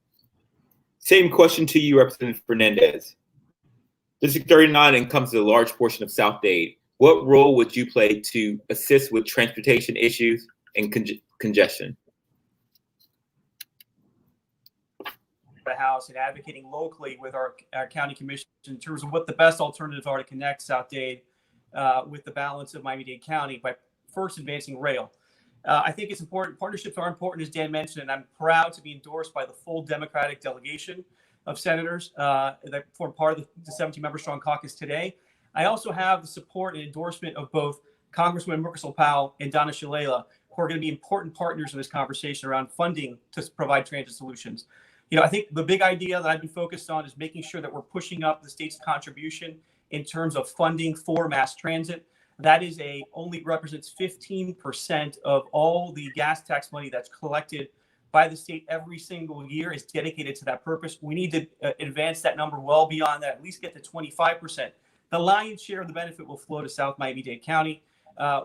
Speaker 2: Same question to you, Representative Fernandez. District 39 encompasses a large portion of South Dade. What role would you play to assist with transportation issues and congestion?
Speaker 7: The House and advocating locally with our county commission in terms of what the best alternatives are to connect South Dade with the balance of Miami-Dade County by first advancing rail. I think it's important. Partnerships are important, as Dan mentioned, and I'm proud to be endorsed by the full Democratic delegation of senators that form part of the 17-member strong caucus today. I also have the support and endorsement of both Congresswoman Mugershill Powell and Donna Shalala, who are going to be important partners in this conversation around funding to provide transit solutions. I think the big idea that I've been focused on is making sure that we're pushing up the state's contribution in terms of funding for mass transit. That is only represents 15% of all the gas tax money that's collected by the state every single year is dedicated to that purpose. We need to advance that number well beyond that, at least get to 25%. The lion's share of the benefit will flow to South Miami-Dade County,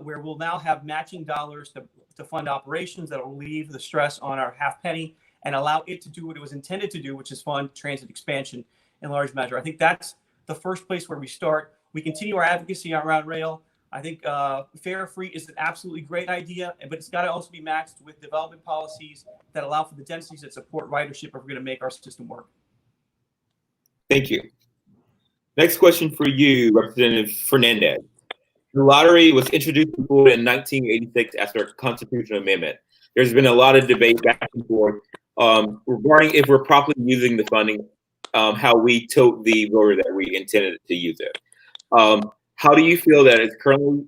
Speaker 7: where we'll now have matching dollars to fund operations that will relieve the stress on our half penny and allow it to do what it was intended to do, which is fund transit expansion in large measure. I think that's the first place where we start. We continue our advocacy around rail. I think fare free is an absolutely great idea, but it's got to also be matched with development policies that allow for the densities that support ridership if we're going to make our system work.
Speaker 2: Thank you. Next question for you, Representative Fernandez. The lottery was introduced in Florida in 1986 after a constitutional amendment. There's been a lot of debate back and forth regarding if we're properly using the funding, how we told the voter that we intended to use it. How do you feel that it's currently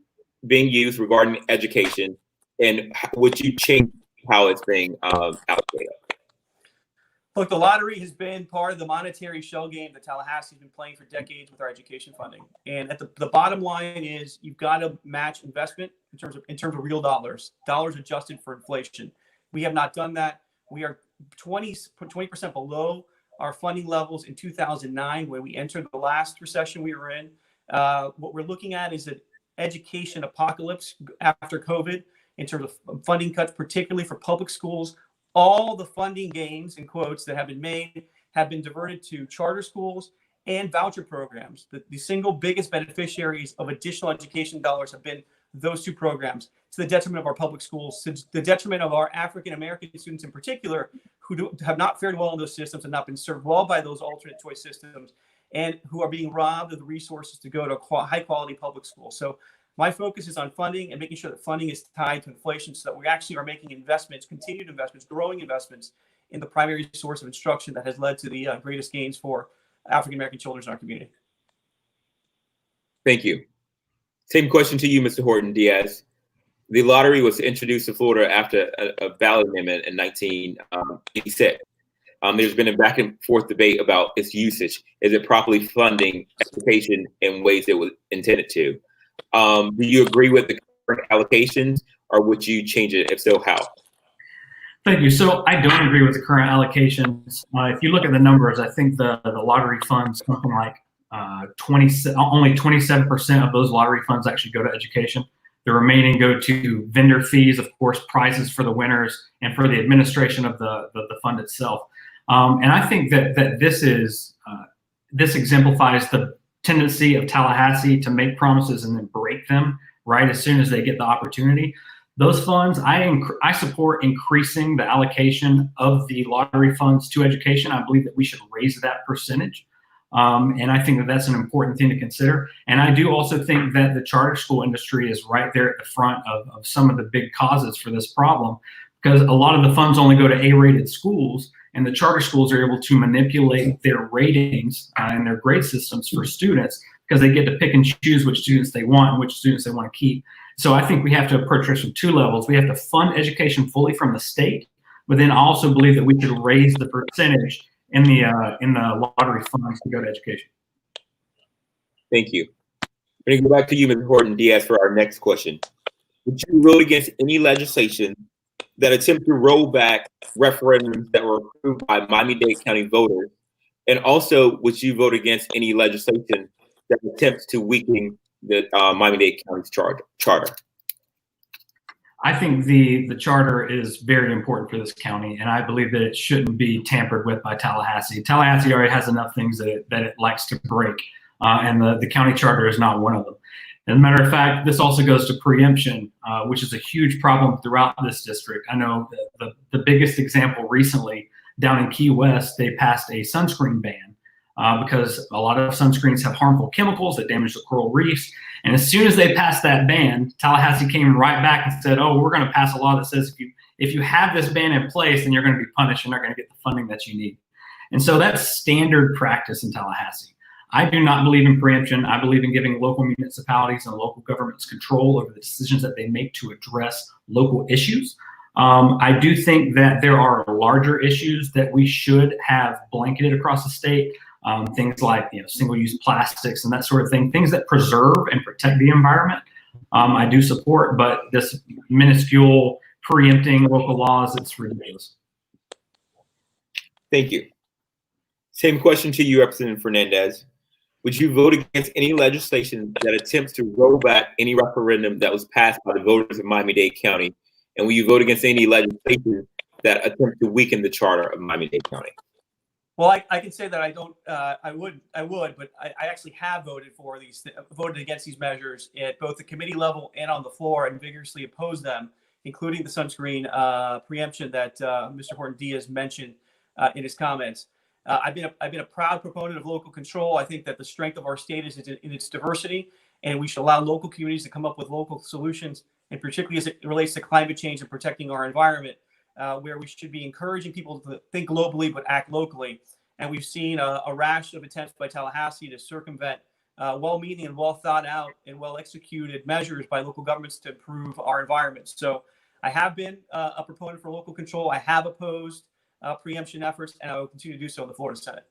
Speaker 2: being used regarding education, and would you change how it's being allocated?
Speaker 7: Look, the lottery has been part of the monetary shell game that Tallahassee has been playing for decades with our education funding. And at the bottom line is you've got to match investment in terms of real dollars adjusted for inflation. We have not done that. We are 20% below our funding levels in 2009 when we entered the last recession we were in. What we're looking at is an education apocalypse after COVID in terms of funding cuts, particularly for public schools. All the funding gains, in quotes, that have been made have been diverted to charter schools and voucher programs. The single biggest beneficiaries of additional education dollars have been those two programs, to the detriment of our public schools, to the detriment of our African-American students in particular, who have not fared well in those systems and not been served well by those alternate choice systems, and who are being robbed of the resources to go to high-quality public schools. So my focus is on funding and making sure that funding is tied to inflation so that we actually are making investments, continued investments, growing investments in the primary source of instruction that has led to the greatest gains for African-American children in our community.
Speaker 2: Thank you. Same question to you, Mr. Horton Diaz. The lottery was introduced to Florida after a ballot amendment in 1986. There's been a back and forth debate about its usage. Is it properly funding education in ways it was intended to? Do you agree with the current allocations, or would you change it? If so, how?
Speaker 8: Thank you. So I don't agree with the current allocations. If you look at the numbers, I think the lottery funds, something like only 27% of those lottery funds actually go to education. The remaining go to vendor fees, of course, prizes for the winners, and for the administration of the fund itself. And I think that this exemplifies the tendency of Tallahassee to make promises and then break them right as soon as they get the opportunity. Those funds, I support increasing the allocation of the lottery funds to education. I believe that we should raise that percentage. And I think that that's an important thing to consider. And I do also think that the charter school industry is right there at the front of some of the big causes for this problem, because a lot of the funds only go to A-rated schools, and the charter schools are able to manipulate their ratings and their grade systems for students because they get to pick and choose which students they want and which students they want to keep. So I think we have to approach this from two levels. We have to fund education fully from the state, but then I also believe that we should raise the percentage in the lottery funds to go to education.
Speaker 2: Thank you. I'm going to go back to you, Mr. Horton Diaz, for our next question. Would you vote against any legislation that attempt to roll back referendums that were approved by Miami-Dade County voters? And also, would you vote against any legislation that attempts to weaken the Miami-Dade County's charter?
Speaker 8: I think the charter is very important for this county, and I believe that it shouldn't be tampered with by Tallahassee. Tallahassee already has enough things that it likes to break, and the county charter is not one of them. As a matter of fact, this also goes to preemption, which is a huge problem throughout this district. I know the biggest example recently down in Key West, they passed a sunscreen ban because a lot of sunscreens have harmful chemicals that damage the coral reefs. And as soon as they passed that ban, Tallahassee came right back and said, oh, we're going to pass a law that says if you have this ban in place, then you're going to be punished and not going to get the funding that you need. And so that's standard practice in Tallahassee. I do not believe in preemption. I believe in giving local municipalities and local governments control over the decisions that they make to address local issues. I do think that there are larger issues that we should have blanketed across the state. Things like single-use plastics and that sort of thing, things that preserve and protect the environment. I do support, but this minuscule preempting local laws, it's ridiculous.
Speaker 2: Thank you. Same question to you, Representative Fernandez. Would you vote against any legislation that attempts to roll back any referendum that was passed by the voters of Miami-Dade County? And will you vote against any legislation that attempts to weaken the charter of Miami-Dade County?
Speaker 7: Well, I can say that I don't. I would, but I actually have voted against these measures at both the committee level and on the floor, and vigorously opposed them, including the sunscreen preemption that Mr. Horton-Diaz mentioned in his comments. I've been a proud proponent of local control. I think that the strength of our state is in its diversity, and we should allow local communities to come up with local solutions, and particularly as it relates to climate change and protecting our environment. Where we should be encouraging people to think globally but act locally. And we've seen a rash of attempts by Tallahassee to circumvent well-meaning and well thought out and well-executed measures by local governments to improve our environment. So I have been a proponent for local control. I have opposed preemption efforts, and I will continue to do so in the Florida Senate.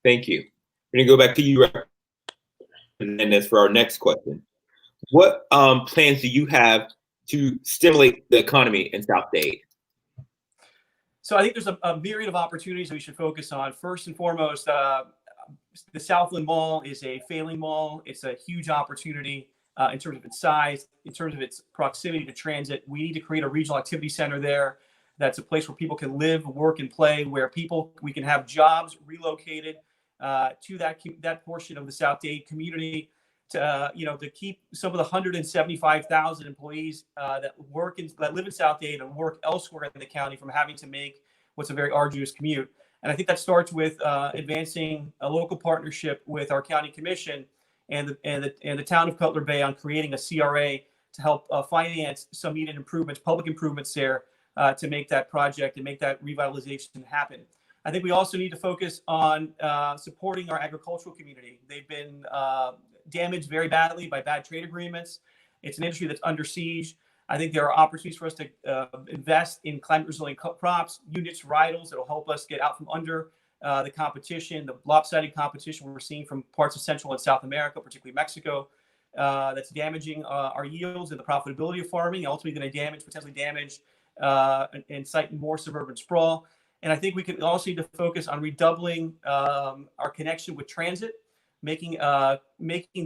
Speaker 2: Thank you. We're going to go back to you, Representative, for our next question. What plans do you have to stimulate the economy in South Dade?
Speaker 7: So I think there's a myriad of opportunities that we should focus on. First and foremost, the Southland Mall is a failing mall. It's a huge opportunity in terms of its size, in terms of its proximity to transit. We need to create a regional activity center there. That's a place where people can live, work, and play, where we can have jobs relocated to that portion of the South Dade community. To keep some of the 175,000 employees that live in South Dade and work elsewhere in the county from having to make what's a very arduous commute. And I think that starts with advancing a local partnership with our county commission and the town of Cutler Bay on creating a CRA to help finance some needed improvements, public improvements there to make that project and make that revitalization happen. I think we also need to focus on supporting our agricultural community. They've been damaged very badly by bad trade agreements. It's an industry that's under siege. I think there are opportunities for us to invest in climate resilient crops, units, varietals that will help us get out from under the competition, the lopsided competition we're seeing from parts of Central and South America, particularly Mexico, that's damaging our yields and the profitability of farming, ultimately going to potentially damage and incite more suburban sprawl. And I think we can also need to focus on redoubling our connection with transit, making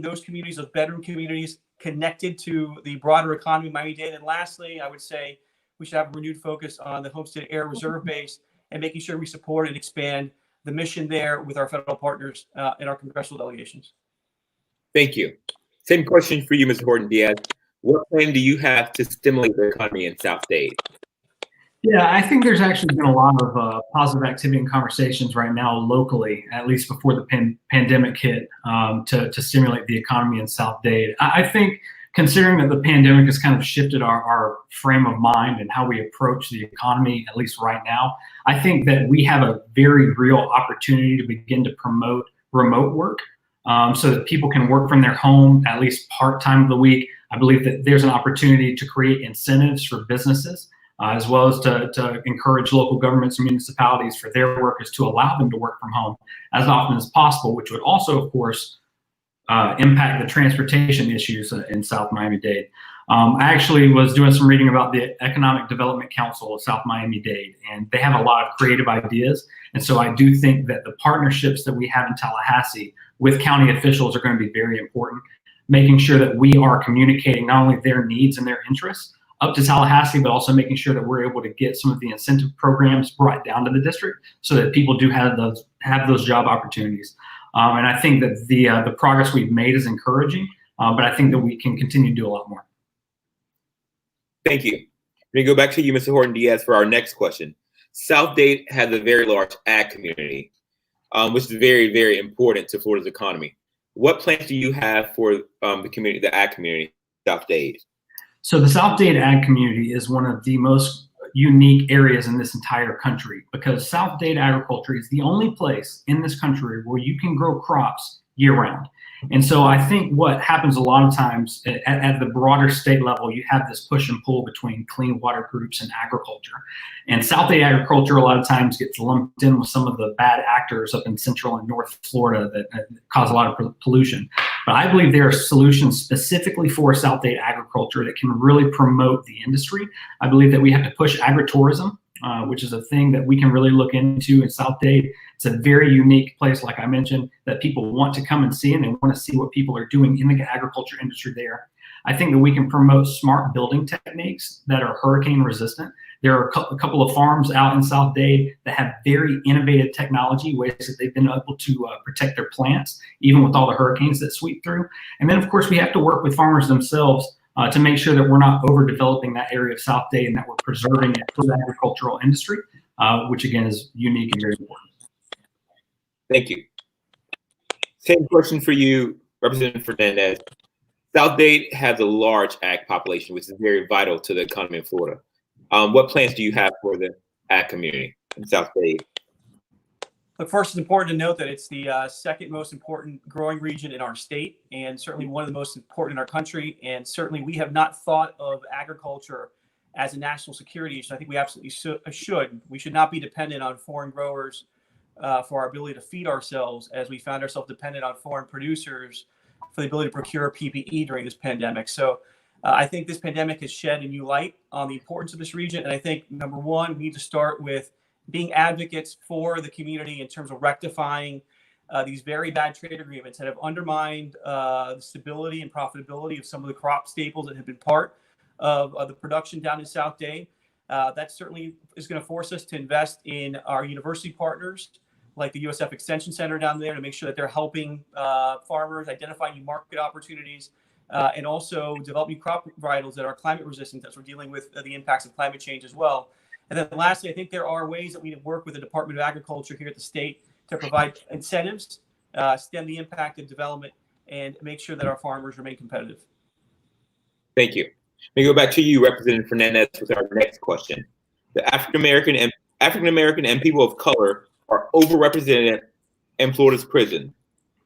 Speaker 7: those communities, those bedroom communities, connected to the broader economy of Miami-Dade. And lastly, I would say we should have a renewed focus on the Homestead Air Reserve Base and making sure we support and expand the mission there with our federal partners and our congressional delegations.
Speaker 2: Thank you. Same question for you, Mr. Horton-Diaz. What plan do you have to stimulate the economy in South Dade?
Speaker 8: Yeah, I think there's actually been a lot of positive activity and conversations right now locally, at least before the pandemic hit, to stimulate the economy in South Dade. I think considering that the pandemic has kind of shifted our frame of mind and how we approach the economy, at least right now, I think that we have a very real opportunity to begin to promote remote work so that people can work from their home at least part-time of the week. I believe that there's an opportunity to create incentives for businesses as well as to encourage local governments and municipalities for their workers to allow them to work from home as often as possible, which would also, of course, impact the transportation issues in South Miami-Dade. I actually was doing some reading about the Economic Development Council of South Miami-Dade, and they have a lot of creative ideas. And so I do think that the partnerships that we have in Tallahassee with county officials are going to be very important, making sure that we are communicating not only their needs and their interests up to Tallahassee, but also making sure that we're able to get some of the incentive programs brought down to the district so that people do have those job opportunities. And I think that the progress we've made is encouraging, but I think that we can continue to do a lot more.
Speaker 2: Thank you. We're going to go back to you, Mr. Horton-Diaz, for our next question. South Dade has a very large ag community, which is very, very important to Florida's economy. What plans do you have for the community, the ag community, South Dade?
Speaker 8: So the South Dade ag community is one of the most unique areas in this entire country, because South Dade agriculture is the only place in this country where you can grow crops year round. And so I think what happens a lot of times at the broader state level, you have this push and pull between clean water groups and agriculture. And South Dade agriculture a lot of times gets lumped in with some of the bad actors up in Central and North Florida that cause a lot of pollution. But I believe there are solutions specifically for South Dade agriculture that can really promote the industry. I believe that we have to push agritourism, which is a thing that we can really look into in South Dade. It's a very unique place, like I mentioned, that people want to come and see, and they want to see what people are doing in the agriculture industry there. I think that we can promote smart building techniques that are hurricane resistant. There are a couple of farms out in South Dade that have very innovative technology, ways that they've been able to protect their plants, even with all the hurricanes that sweep through. And then, of course, we have to work with farmers themselves to make sure that we're not overdeveloping that area of South Dade and that we're preserving it for the agricultural industry, which again is unique and very important.
Speaker 2: Thank you. Same question for you, Representative Fernandez. South Dade has a large ag population, which is very vital to the economy in Florida. What plans do you have for the ag community in South Dade?
Speaker 7: Look, first, it's important to note that it's the second most important growing region in our state, and certainly one of the most important in our country. And certainly we have not thought of agriculture as a national security issue. I think we absolutely should. We should not be dependent on foreign growers for our ability to feed ourselves, as we found ourselves dependent on foreign producers for the ability to procure PPE during this pandemic. So I think this pandemic has shed a new light on the importance of this region. And I think, number one, we need to start with being advocates for the community in terms of rectifying these very bad trade agreements that have undermined the stability and profitability of some of the crop staples that have been part of the production down in South Dade. That certainly is going to force us to invest in our university partners, like the USF Extension Center down there, to make sure that they're helping farmers identify new market opportunities and also develop new crop varietals that are climate resistant, as we're dealing with the impacts of climate change as well. And then lastly, I think there are ways that we need to work with the Department of Agriculture here at the state to provide incentives, stem the impact of development, and make sure that our farmers remain competitive.
Speaker 2: Thank you. Let me go back to you, Representative Fernandez, with our next question. The African American and people of color are overrepresented in Florida's prison.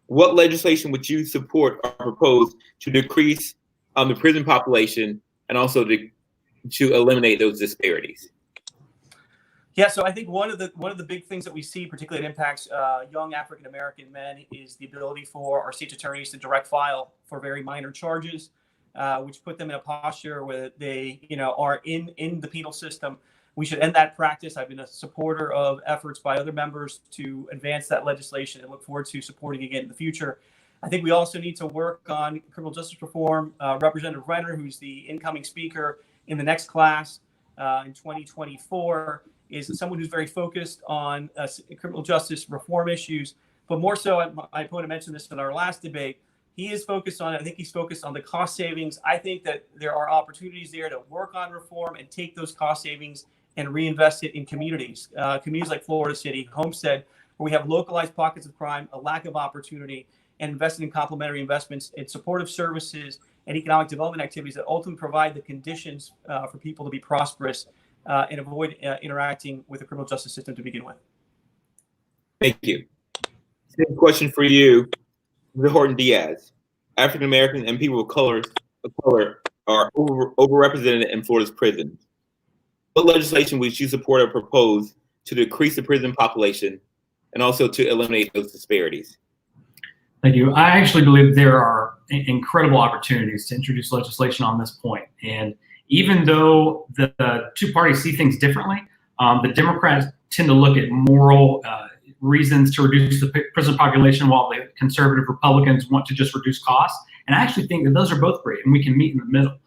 Speaker 2: What legislation would you support or propose to decrease the prison population and also to eliminate those disparities?
Speaker 7: Yeah, so I think one of the big things that we see, particularly that impacts young African American men, is the ability for our state's attorneys to direct file for very minor charges, which put them in a posture where they, are in the penal system. We should end that practice. I've been a supporter of efforts by other members to advance that legislation and look forward to supporting again in the future. I think we also need to work on criminal justice reform. Representative Renner, who's the incoming speaker in the next class in 2024, is someone who's very focused on criminal justice reform issues, but more so, my opponent mentioned this in our last debate, he's focused on the cost savings. I think that there are opportunities there to work on reform and take those cost savings and reinvest it in communities like Florida City, Homestead, where we have localized pockets of crime, a lack of opportunity, and investing in complementary investments in supportive services and economic development activities that ultimately provide the conditions for people to be prosperous and avoid interacting with the criminal justice system to begin with.
Speaker 2: Thank you. Same question for you, Mr. Horton-Diaz. African Americans and people of color are overrepresented in Florida's prisons. What legislation would you support or propose to decrease the prison population and also to eliminate those disparities?
Speaker 8: Thank you. I actually believe there are incredible opportunities to introduce legislation on this point. And even though the two parties see things differently, the Democrats tend to look at moral reasons to reduce the prison population, while the conservative Republicans want to just reduce costs. And I actually think that those are both great, and we can meet in the middle.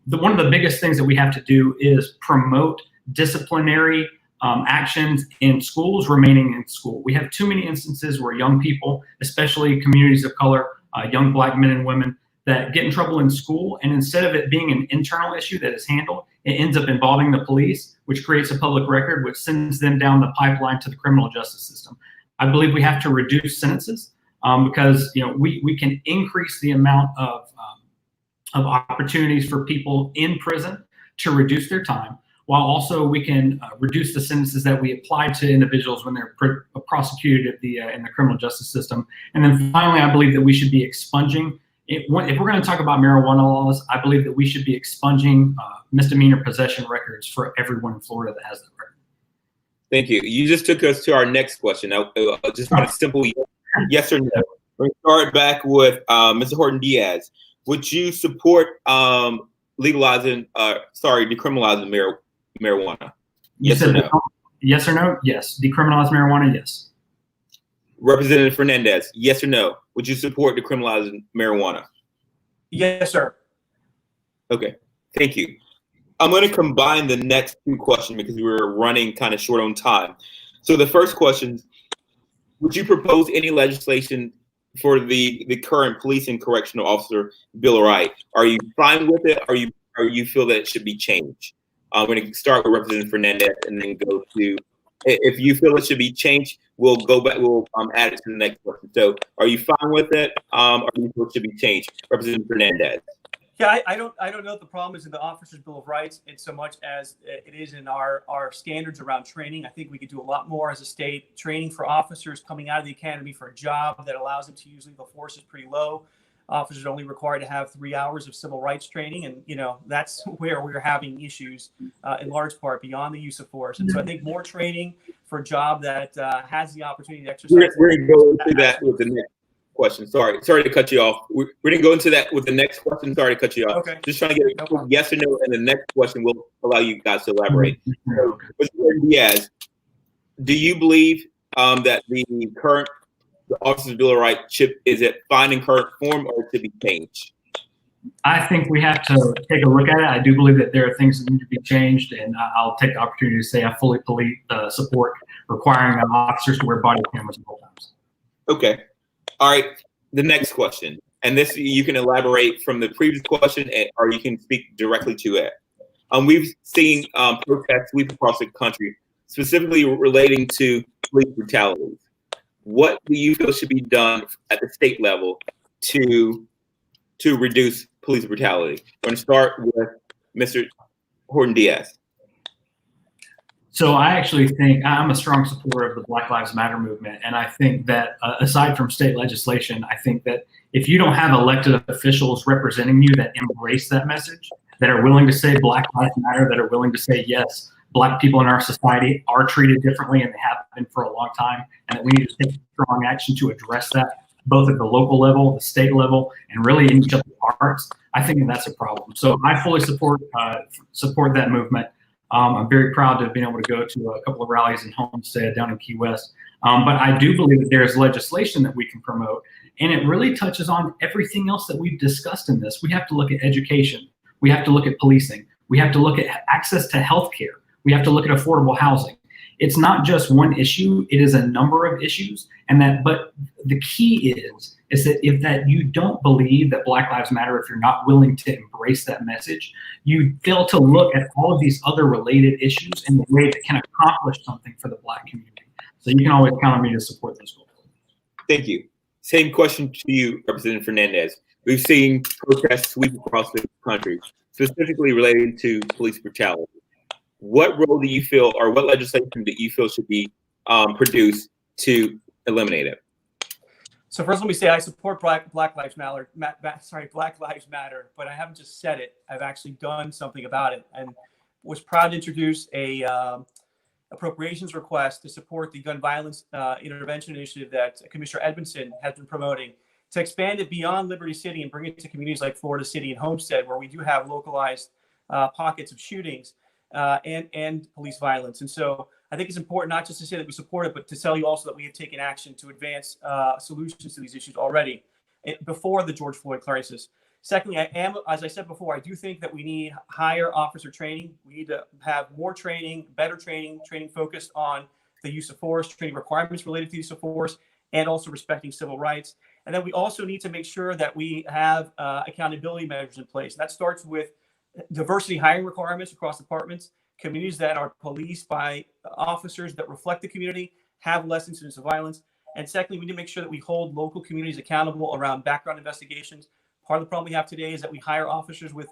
Speaker 8: One of the biggest things that we have to do is promote disciplinary actions in schools remaining in school. We have too many instances where young people, especially communities of color, young Black men and women, that get in trouble in school, and instead of it being an internal issue that is handled, it ends up involving the police, which creates a public record, which sends them down the pipeline to the criminal justice system. I believe we have to reduce sentences because we can increase the amount of opportunities for people in prison to reduce their time. while also we can reduce the sentences that we apply to individuals when they're prosecuted at in the criminal justice system. And then finally, I believe that we should be expunging, if we're going to talk about marijuana laws, I believe that we should be expunging misdemeanor possession records for everyone in Florida that has that record.
Speaker 2: Thank you. You just took us to our next question. I just want a simple yes or no. We're going to start back with Mr. Horton-Diaz. Would you support decriminalizing marijuana? Yes or no?
Speaker 8: Yes or no? Yes. Decriminalize marijuana? Yes.
Speaker 2: Representative Fernandez, yes or no? Would you support decriminalizing marijuana?
Speaker 7: Yes, sir.
Speaker 2: Okay, thank you. I'm going to combine the next two questions because we're running kind of short on time. So the first question, would you propose any legislation for the current police and correctional officer Bill of Rights? Are you fine with it, or you feel that it should be changed? I'm going to start with Representative Fernandez and then go to, if you feel it should be changed, we'll go back, we'll add it to the next question. So are you fine with it, or do you feel it should be changed? Representative Fernandez.
Speaker 7: Yeah, I don't know if the problem is in the Officers' Bill of Rights in so much as it is in our standards around training. I think we could do a lot more as a state, training for officers coming out of the academy for a job that allows them to use lethal force is pretty low. Officers are only required to have 3 hours of civil rights training, and that's where we're having issues in large part beyond the use of force. And so I think more training for a job that has the opportunity to exercise.
Speaker 2: We're going to go into that with the next question. Sorry to cut you off. We're going to go into that with the next question. Sorry to cut you off.
Speaker 7: Okay.
Speaker 2: Just trying to get a yes or no, and the next question will allow you guys to elaborate. So, Mr. Diaz, do you believe that the Officers' Bill of Rights is it fine in current form, or to be changed?
Speaker 8: I think we have to take a look at it. I do believe that there are things that need to be changed, and I'll take the opportunity to say I fully support requiring officers to wear body cameras at all times.
Speaker 2: Okay. All right. The next question, and this you can elaborate from the previous question, or you can speak directly to it. We've seen protests sweep across the country, specifically relating to police brutality. What do you feel should be done at the state level to reduce police brutality? I'm going to start with Mr. Horton-Diaz.
Speaker 8: So I actually think I'm a strong supporter of the Black Lives Matter movement. And I think that aside from state legislation, I think that if you don't have elected officials representing you that embrace that message, that are willing to say Black Lives Matter, that are willing to say, yes, Black people in our society are treated differently and they have been for a long time, and that we need to take strong action to address that, both at the local level, the state level, and really in each other's parts, I think that's a problem. So I fully support that movement. I'm very proud to have been able to go to a couple of rallies in Homestead down in Key West. But I do believe that there is legislation that we can promote, and it really touches on everything else that we've discussed in this. We have to look at education. We have to look at policing. We have to look at access to health care. We have to look at affordable housing. It's not just one issue, it is a number of issues. But the key is that if you don't believe that Black Lives Matter, if you're not willing to embrace that message, you fail to look at all of these other related issues in the way that can accomplish something for the Black community. So you can always count on me to support those goals.
Speaker 2: Thank you. Same question to you, Representative Fernandez. We've seen protests sweep across the country, specifically relating to police brutality. What role do you feel, or what legislation do you feel should be produced to eliminate it?
Speaker 7: So first, let me say I support Black Lives Matter. Black Lives Matter, but I haven't just said it. I've actually done something about it, and was proud to introduce a appropriations request to support the gun violence intervention initiative that Commissioner Edmondson has been promoting, to expand it beyond Liberty City and bring it to communities like Florida City and Homestead, where we do have localized pockets of shootings and police violence. And so I think it's important not just to say that we support it, but to tell you also that we have taken action to advance solutions to these issues already before the George Floyd crisis. Secondly, as I said before, I do think that we need higher officer training. We need to have more training, better training focused on the use of force, training requirements related to use of force, and also respecting civil rights. And then we also need to make sure that we have accountability measures in place. And that starts with diversity hiring requirements across departments, communities that are policed by officers that reflect the community, have less incidents of violence. And secondly, we need to make sure that we hold local communities accountable around background investigations. Part of the problem we have today is that we hire officers with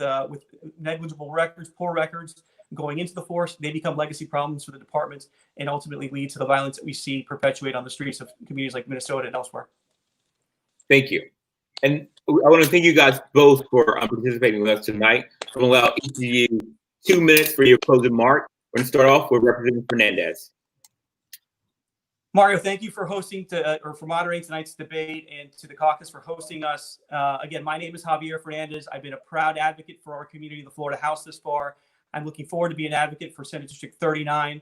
Speaker 7: negligible records, poor records, going into the force. They become legacy problems for the departments and ultimately lead to the violence that we see perpetuate on the streets of communities like Minnesota and elsewhere.
Speaker 2: Thank you. And I want to thank you guys both for participating with us tonight. I'm going to allow each of you 2 minutes for your closing remark. We're going to start off with Representative Fernandez.
Speaker 7: Mario, thank you for hosting or for moderating tonight's debate, and to the caucus for hosting us. Again, my name is Javier Fernandez. I've been a proud advocate for our community in the Florida House this far. I'm looking forward to be an advocate for Senate District 39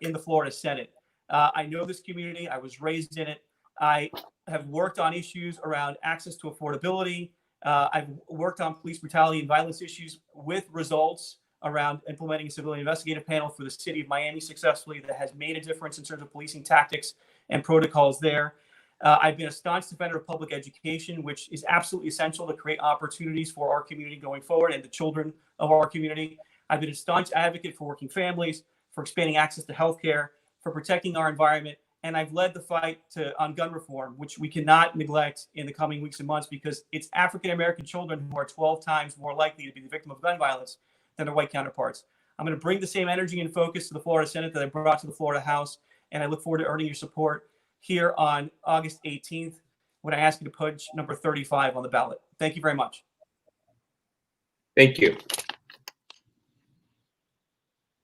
Speaker 7: in the Florida Senate. I know this community. I was raised in it. I have worked on issues around access to affordability. I've worked on police brutality and violence issues with results around implementing a civilian investigative panel for the city of Miami successfully that has made a difference in terms of policing tactics and protocols there. I've been a staunch defender of public education, which is absolutely essential to create opportunities for our community going forward and the children of our community. I've been a staunch advocate for working families, for expanding access to healthcare, for protecting our environment, and I've led the fight on gun reform, which we cannot neglect in the coming weeks and months because it's African-American children who are 12 times more likely to be the victim of gun violence than their white counterparts. I'm going to bring the same energy and focus to the Florida Senate that I brought to the Florida House, and I look forward to earning your support here on August 18th when I ask you to put number 35 on the ballot. Thank you very much.
Speaker 2: Thank you.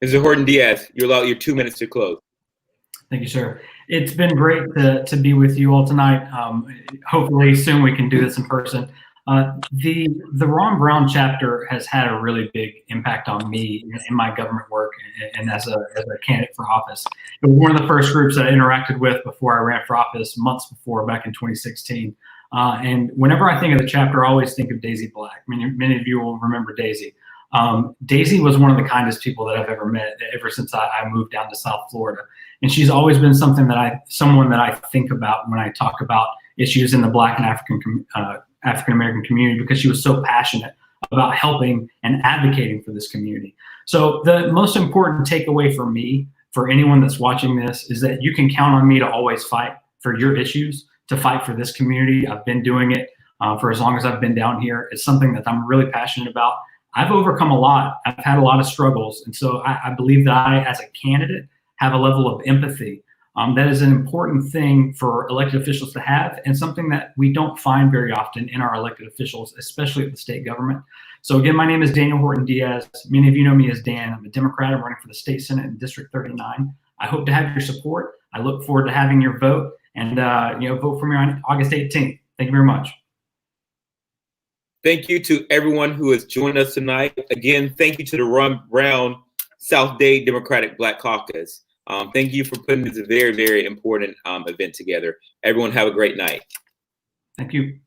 Speaker 2: Mr. Horton-Diaz, you're allowed your 2 minutes to close.
Speaker 8: Thank you, sir. It's been great to be with you all tonight. Hopefully soon we can do this in person. The Ron Brown chapter has had a really big impact on me in my government work and as a candidate for office. It was one of the first groups that I interacted with before I ran for office, months before, back in 2016. And whenever I think of the chapter, I always think of Daisy Black. Many of you will remember Daisy. Daisy was one of the kindest people that I've ever met ever since I moved down to South Florida. And she's always been someone that I think about when I talk about issues in the Black and African-American community, because she was so passionate about helping and advocating for this community. So the most important takeaway for me, for anyone that's watching this, is that you can count on me to always fight for your issues, to fight for this community. I've been doing it for as long as I've been down here. It's something that I'm really passionate about. I've overcome a lot. I've had a lot of struggles. And so I believe that I, as a candidate, have a level of empathy. That is an important thing for elected officials to have, and something that we don't find very often in our elected officials, especially at the state government. So again, my name is Daniel Horton-Diaz. Many of you know me as Dan. I'm a Democrat. I'm running for the state Senate in District 39. I hope to have your support. I look forward to having your vote, and vote for me on August 18th. Thank you very much.
Speaker 2: Thank you to everyone who has joined us tonight. Again, thank you to the Ron Brown South Dade Democratic Black Caucus. Thank you for putting this very, very important event together. Everyone have a great night.
Speaker 8: Thank you.